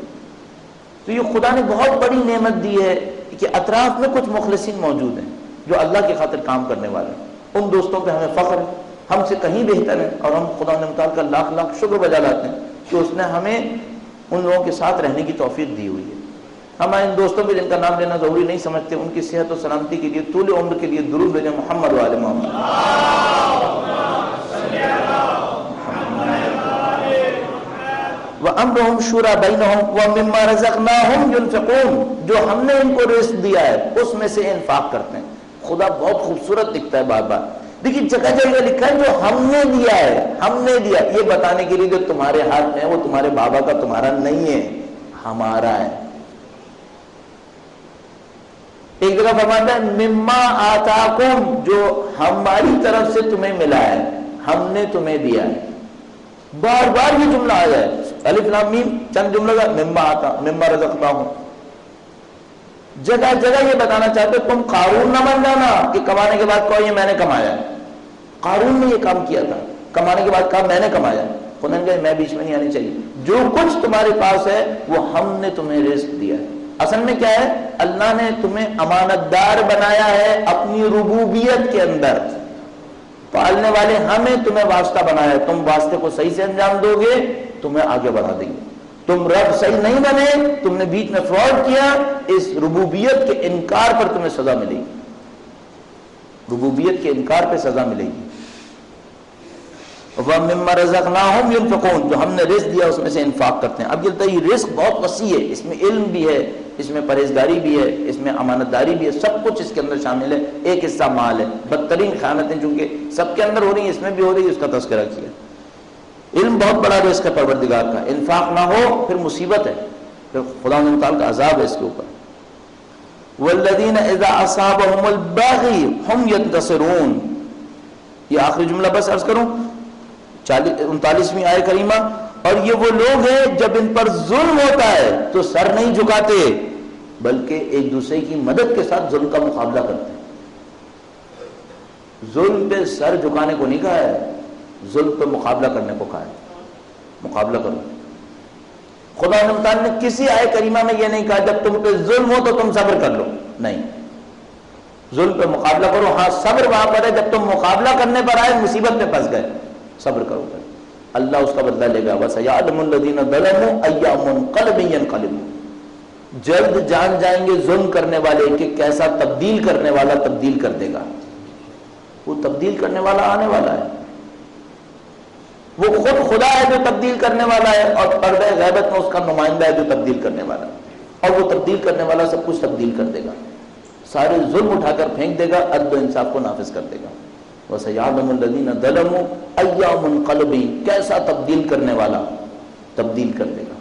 تو یہ خدا نے بہت بڑی نعمت دی ہے کہ اطراف میں کچھ مخلصین موجود ہیں جو اللہ کی خاطر کام کرنے والے ہیں. ان دوستوں پہ ہمیں فخر ہے، ہم سے کہیں بہتر ہیں، اور ہم خدا نے متعال کا لاکھ لاکھ شکر بجا لاتے ہیں کہ اس نے ہمیں ان لوگوں کے ساتھ رہنے کی توفیق دی ہوئی ہے. ہم ان دوستوں پہ جن کا نام لینا ضروری نہیں سمجھتے، ان کی صحت و سلامتی کے لیے طول عمر کے لیے درود بھیجیں محمد و آل محمد. وَأَمْرُهُمْ شُورَىٰ بَيْنَهُمْ وَمِمَّا رَزَقْنَاهُمْ يُنْفِقُونَ. جو ہم نے ان کو رزق دیا ہے اس میں سے انفاق کرتے ہیں. خدا بہت خوبصورت دکھتا ہے بار بار. دیکھیے جگہ جگہ لکھا ہے جو ہم نے دیا ہے، ہم نے دیا، یہ بتانے کے لیے جو تمہارے ہاتھ میں ہے وہ تمہارے بابا کا تمہارا نہیں ہے، ہمارا ہے. ایک جگہ فرماتا ہے مما آتاکم، جو ہماری طرف سے تمہیں ملا ہے، ہم نے تمہیں دیا ہے. بار بار یہ جملہ آیا ہے، الف لام میم چند جملہ کا مما آتا مما رزقناہم. جگہ جگہ یہ بتانا چاہتے تم قارون نہ بن جانا کہ کمانے کے بعد کہو یہ میں نے کمایا. قارون نے یہ کام کیا تھا، کمانے کے بعد کہا میں نے کمایا. خدا نے کہا میں بیچ میں نہیں آنی چاہیے، جو کچھ تمہارے پاس ہے وہ ہم نے تمہیں رزق دیا ہے. اصل میں کیا ہے، اللہ نے تمہیں امانت دار بنایا ہے اپنی ربوبیت کے اندر. پالنے والے ہمیں تمہیں واسطہ بنایا ہے، تم واسطے کو صحیح سے انجام دو گے تمہیں آگے بڑھا دیں گے. تم رب صحیح نہیں بنے، تم نے بیچ میں فراڈ کیا، اس ربوبیت کے انکار پر تمہیں سزا ملے گی. ربوبیت کے انکار پہ سزا ملے گی. وَمِمَّا رَزَقْنَاهُمْ يُنْفِقُونَ، جو ہم نے رزق دیا اس میں سے انفاق کرتے ہیں. اب یہ رزق بہت وسیع ہے، اس میں علم بھی ہے، اس میں پرہیزگاری بھی ہے، اس میں امانت داری بھی ہے، سب کچھ اس کے اندر شامل ہے. ایک حصہ مال ہے، بدترین خیانتیں چونکہ سب کے اندر ہو رہی ہیں اس میں بھی ہو رہی ہے، اس کا تذکرہ کیا. علم بہت بڑا رزق ہے پروردگار کا، انفاق نہ ہو پھر مصیبت ہے، پھر خدا متعال کا عذاب ہے اس کے اوپر. وَالَّذِينَ إِذَا أَصَابَهُمُ الْبَغْيُ هُمْ يَنتَصِرُونَ. یہ آخری جملہ بس عرض کروں، 39ویں آیہ کریمہ. اور یہ وہ لوگ ہیں جب ان پر ظلم ہوتا ہے تو سر نہیں جھکاتے بلکہ ایک دوسرے کی مدد کے ساتھ ظلم کا مقابلہ کرتے ہیں. ظلم پہ سر جھکانے کو نہیں کہا ہے، ظلم پہ مقابلہ کرنے کو کہا ہے. مقابلہ کرو. خدا تعالیٰ نے کسی آیہ کریمہ میں یہ نہیں کہا جب تم پہ ظلم ہو تو تم صبر کر لو، نہیں، ظلم پہ مقابلہ کرو. ہاں صبر وہاں پر ہے جب تم مقابلہ کرنے پر آئے مصیبت میں پھنس گئے، صبر کرو پھر اللہ اس کا بدلہ لے گا. وَسَيَعْلَمُ الَّذِينَ ظَلَمُوا أَيَّ مُنقَلَبٍ يَنقَلِبُونَ. جلد جان جائیں گے ظلم کرنے والے کہ کیسا تبدیل کرنے والا تبدیل کر دے گا. وہ تبدیل کرنے والا آنے والا ہے، وہ خود خدا ہے جو تبدیل کرنے والا ہے، اور پردہ غیبت میں اس کا نمائندہ ہے جو تبدیل کرنے والا ہے. اور وہ تبدیل کرنے والا سب کچھ تبدیل کر دے گا، سارے ظلم اٹھا کر پھینک دے گا، عدل و انصاف کو نافذ کر دے گا. وَسَيَعْلَمُ الَّذِينَ ظَلَمُوا أَيَّ مُنقَلِبٍ، کیسا تبدیل کرنے والا تبدیل کر دے گا.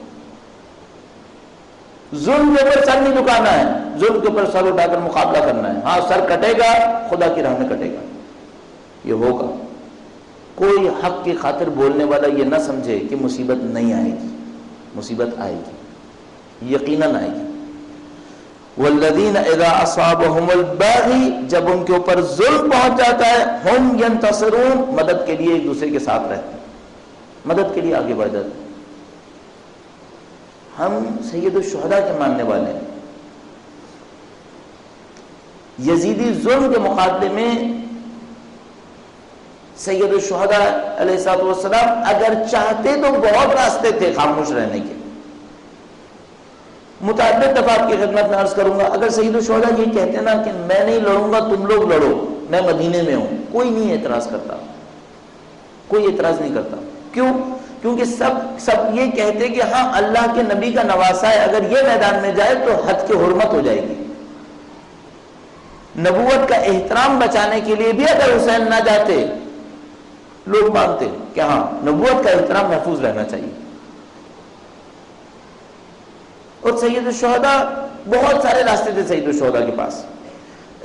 ظلم کے اوپر سر نہیں جھکانا ہے، ظلم کے اوپر سر اٹھا کر مقابلہ کرنا ہے. ہاں سر کٹے گا، خدا کی راہ میں کٹے گا، یہ ہوگا. کوئی حق کی خاطر بولنے والا یہ نہ سمجھے کہ مصیبت نہیں آئے گی، مصیبت آئے گی، یقیناً آئے گی. والذین اذا اصابهم الباغی، جب ان کے اوپر ظلم پہنچ جاتا ہے، ہم ینتصرون، مدد کے لیے ایک دوسرے کے ساتھ رہتے ہیں، مدد کے لیے آگے بڑھ جاتے ہیں. ہم سید الشہداء کے ماننے والے ہیں. یزیدی ظلم کے مقابلے میں سید الشہداء علیہ السلام اگر چاہتے تو بہت راستے تھے خاموش رہنے کے. متعدد دفعہ آپ کی خدمت میں عرض کروں گا، اگر سید الشہداء یہ کہتے نا کہ میں نہیں لڑوں گا تم لوگ لڑو، میں مدینے میں ہوں، کوئی نہیں اعتراض کرتا، کوئی اعتراض نہیں کرتا. کیوں؟ کیونکہ سب یہ کہتے کہ ہاں اللہ کے نبی کا نواسا ہے، اگر یہ میدان میں جائے تو حد کی حرمت ہو جائے گی. نبوت کا احترام بچانے کے لیے بھی اگر حسین نہ جاتے، لوگ مانتے کہ ہاں نبوت کا احترام محفوظ رہنا چاہیے. اور سید الشہداء بہت سارے راستے تھے سید الشہداء کے پاس.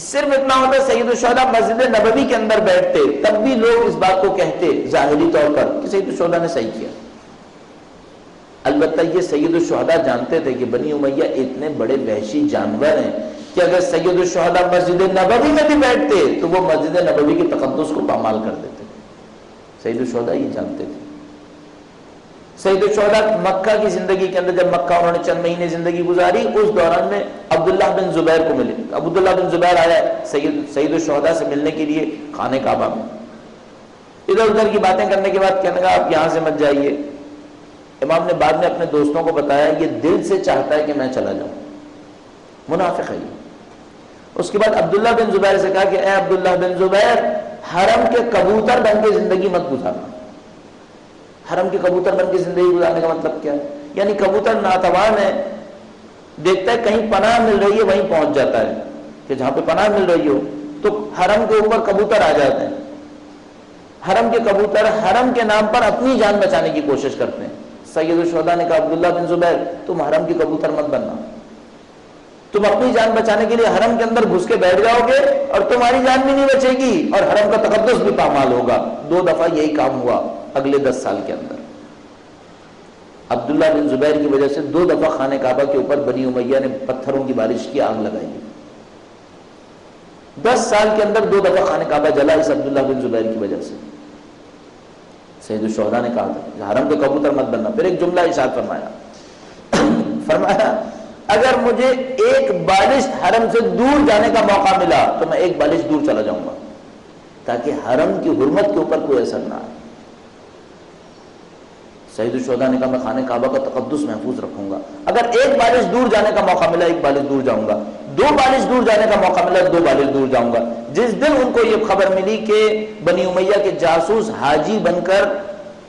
صرف اتنا ہوتا سید الشہداء مسجد نبوی کے اندر بیٹھتے تب بھی لوگ اس بات کو کہتے ظاہری طور پر کہ سید الشہداء نے صحیح کیا. البتہ یہ سید الشہداء جانتے تھے کہ بنی امیہ اتنے بڑے وحشی جانور ہیں کہ اگر سید الشہداء مسجد نبوی میں بھی بیٹھتے تو وہ مسجد نبوی کے تقدس کو پامال کر دیتے. سید الشہداء یہ جانتے تھے. سید الشہداء مکہ کی زندگی کے اندر جب مکہ انہوں نے چند مہینے زندگی گزاری اس دوران میں عبداللہ بن زبیر کو ملے. عبداللہ بن زبیر آیا سید الشہداء سے ملنے کے لیے خانہ کعبہ میں. ادھر ادھر کی باتیں کرنے کے بعد کہنے لگا آپ یہاں سے مت جائیے. امام نے بعد میں اپنے دوستوں کو بتایا یہ دل سے چاہتا ہے کہ میں چلا جاؤں, منافق ہے یہ. اس کے بعد عبداللہ بن زبیر سے کہا کہ اے عبداللہ بن زبیر حرم کے کبوتر بن کے زندگی مت گزارنا. حرم کے کبوتر بن کے زندگی گزارنے کا مطلب کیا ہے؟ یعنی کبوتر ناتوان ہے, دیکھتا ہے کہیں پناہ مل رہی ہے وہیں پہنچ جاتا ہے کہ جہاں پہ پناہ مل رہی ہو. تو حرم کے اوپر کبوتر آ جاتے ہیں. حرم کے کبوتر حرم کے نام پر اپنی جان بچانے کی کوشش کرتے ہیں. سید الشہداء نے کہا عبداللہ بن زبیر تم حرم کے کبوتر مت بننا. تم اپنی جان بچانے کے لیے حرم کے اندر گھس کے بیٹھ جاؤ گے اور تمہاری جان بھی نہیں بچے گی اور حرم کا تقدس بھی پامال ہوگا. 2 دفعہ یہی کام ہوا اگلے 10 سال کے اندر. عبداللہ بن زبیر کی وجہ سے 2 دفعہ خانہ کعبہ کے اوپر بنی امیہ نے پتھروں کی بارش کی آگ لگائی. 10 سال کے اندر 2 دفعہ خانہ کعبہ جلا اس عبداللہ بن زبیر کی وجہ سے. سید الشہداء نے کہا تھا حرم کے کبوتر مت بننا. پھر ایک جملہ ارشاد فرمایا اگر مجھے ایک بالش حرم سے دور جانے کا موقع ملا تو میں ایک بالش دور چلا جاؤں گا تاکہ حرم کی حرمت کے اوپر کوئی اثر نہ آئے. سید الشہداء نے کہا میں خانہ کعبہ کا تقدس محفوظ رکھوں گا. اگر ایک بالش دور جانے کا موقع ملا 1 بالش دور جاؤں گا. 2 بالش دور جانے کا موقع ملا 2 بالش دور جاؤں گا. جس دن ان کو یہ خبر ملی کہ بنی امیہ کے جاسوس حاجی بن کر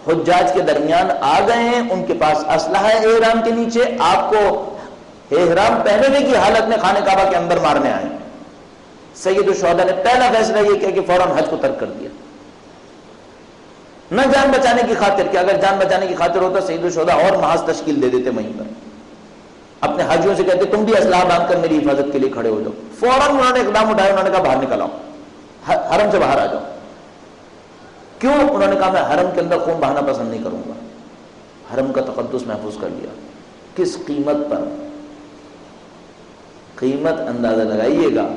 حجاج کے درمیان آ گئے ہیں, ان کے پاس اسلحہ ہے احرام کے نیچے, آپ کو احرام پہننے کی حالت میں خانہ کعبہ کے اندر مارنے آئے, سید الشہداء نے پہلا فیصلہ یہ کیا کہ فوراً حج کو ترک کر دیا. نہ جان بچانے کی خاطر کہ اگر جان بچانے کی خاطر ہوتا سید الشہداء اور محاذ تشکیل دے دیتے وہیں پر. اپنے حاجیوں سے کہتے تم بھی اسلحہ باندھ کر میری حفاظت کے لیے کھڑے ہو جاؤ. فوراً انہوں نے اقدام اٹھایا, انہوں نے کہا باہر نکل آؤ, حرم سے باہر آ جاؤ. کیوں؟ انہوں نے کہا میں حرم کے اندر خون بہانا پسند نہیں کروں گا. حرم کا تقدس محفوظ کر لیا. کس قیمت پر؟ قیمت اندازہ لگائیے گا.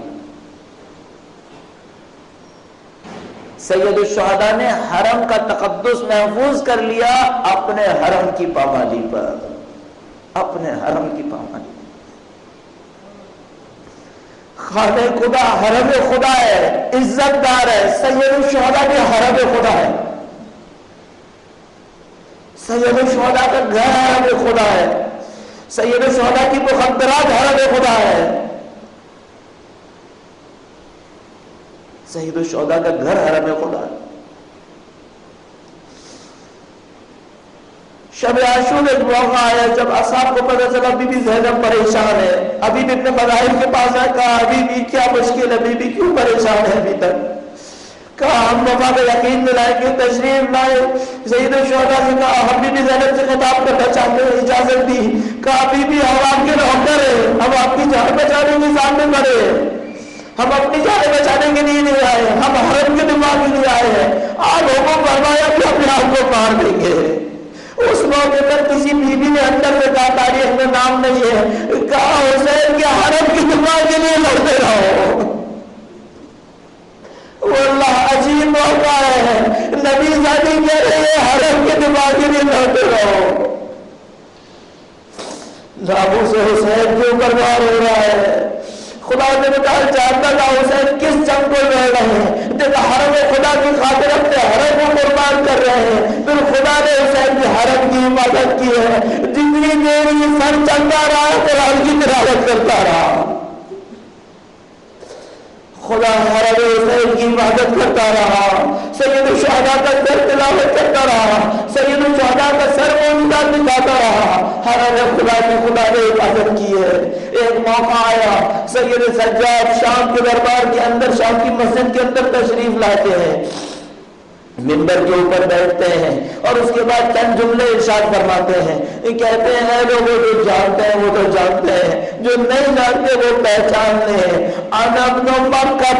سید الشہداء نے حرم کا تقدس محفوظ کر لیا اپنے حرم کی پامالی پر. اپنے حرم کی پامالی. خانہ خدا حرم خدا ہے, عزت دار ہے. سید الشہداء کے حرم خدا ہے. سید الشہداء کا گھر حرم خدا ہے. سید الشہداء کی مخدرات حرم خدا ہے. سید الشہداء کا گھر حرم خدا ہے. شب عاشور ایک موقع آیا جب اصحاب کو پتہ چلا بی بی زینب پریشان ہے. ابھی بھی اپنے مظاہر کے پاس آیا, کہا ابھی بھی کیا مشکل ہے, ابھی بھی کیوں پریشان ہے ابھی تک؟ کہا ہم وفا کا یقین دلائیں کہ تشریف لائے. سید الشہداء سے کہا ہم بی بی زینب سے خطاب کرنا چاہتے ہیں, اجازت دی. کہا ابھی بھی ہم آپ کے نوکر ہیں, ہم آپ کی جان بچانے کے سامنے بڑے ہیں, ہم اپنی جانیں بچانے کے لیے نہیں آئے, ہم حرم کے دماغ کے لیے آئے ہیں. آپ حکم فرمایا کہ اپنے آپ کو مار دیں گے. اس موقع پر کسی بیوی نے اندر سے کہا تاریخ میں نام نہیں ہے, کہا حسین کے حرم کی دماغ کے لیے لڑتے رہو. واللہ عجیب موقع ہے, نبی زادی کہہ رہے ہیں حرم کے دماغ کے لیے لڑتے رہو. ناموس سے حسین کے اوپر وار ہو رہا ہے. خدا نے بتایا جانتا تھا حسین کس جنگ کو لڑ رہے ہیں. دیکھا حرم خدا کی خاطر اپنے حرم کو قربان کر رہے ہیں. پھر خدا نے حسین کی حرم کی حفاظت کی ہے. جتنی دیر یہ سر چلتا رہا قرآن کی تلاوت کرتا رہا. خدا حرم حسین کی حفاظت کرتا رہا. سید الشہداء کا سر تلاوت کرتا رہا. سید الشہداء کا سر موجودہ دکھاتا رہا. حرم خدا کی خدا نے حفاظت کی ہے. ایک موقع آیا, سید سجاد شام کے دربار کے اندر, شام کی مسجد کے اندر تشریف لاتے ہیں. منبر کے اوپر بیٹھتے ہیں اور اس کے بعد چند جملے ارشاد فرماتے ہیں، یہ کہتے ہیں اے لوگوں جو جانتے ہیں وہ تو جانتے ہیں، جو نہیں جانتے وہ پہچان لیں، انا ابن مکہ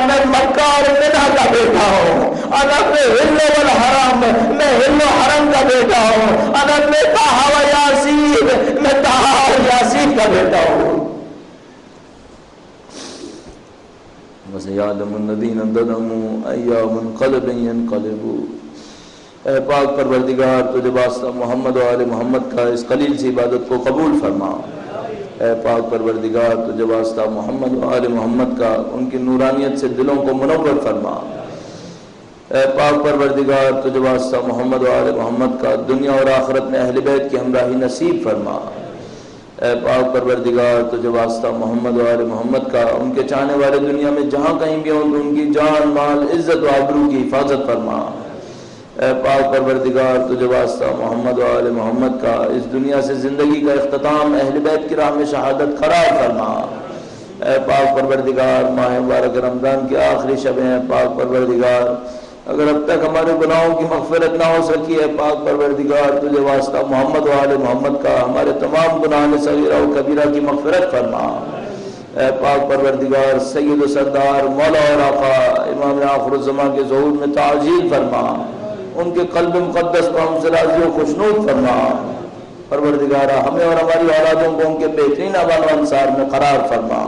میں مکہ اور منہ کا بیٹا ہوں، انا ابن ہل والحرم میں ہل و حرم کا بیٹا ہوں، انا ابن طہ و یاسین میں طہ اور یاسین کا بیٹا ہوں۔ وَسَيَعْلَمُ الَّذِينَ ظَلَمُوا أَيَّ مُنقَلِبٍ يَنقَلِبُونَ۔ اے پاک پروردگار تجھے واسطہ محمد و آل محمد کا اس قلیل سی عبادت کو قبول فرما۔ اے پاک پروردگار تجھے واسطہ محمد و آل محمد کا ان کی نورانیت سے دلوں کو منور فرما۔ اے پاک پروردگار تجھے واسطہ محمد و آل محمد کا دنیا اور آخرت میں اہل بیت کی ہمراہی نصیب فرما۔ اے پاک پروردگار تجھے واسطہ محمد و آل محمد کا ان کے چاہنے والے دنیا میں جہاں کہیں بھی ہوں ان کی جان مال عزت و آبرو کی حفاظت فرما۔ اے پاک پروردگار تجھے واسطہ محمد و آل محمد کا اس دنیا سے زندگی کا اختتام اہل بیت کی راہ میں شہادت قرار فرما۔ اے پاک پروردگار ماہ مبارک رمضان کی آخری شب ہیں، پاک پروردگار اگر اب تک ہمارے گناہوں کی مغفرت نہ ہو سکی ہے، پاک پروردگار تجھے واسطہ محمد و آل محمد کا ہمارے تمام گناہ صغیرہ و کبیرہ کی مغفرت فرما۔ اے پاک پروردگار سید و سردار مولا اور آقا امام آخر الزمان کے ظہور میں تعجیل فرما، ان کے قلب مقدس کو ہم سے راضی و خوشنود فرما۔ پروردگارہ ہمیں اور ہماری اولادوں کو ان کے بہترین آبان و انصار میں قرار فرما۔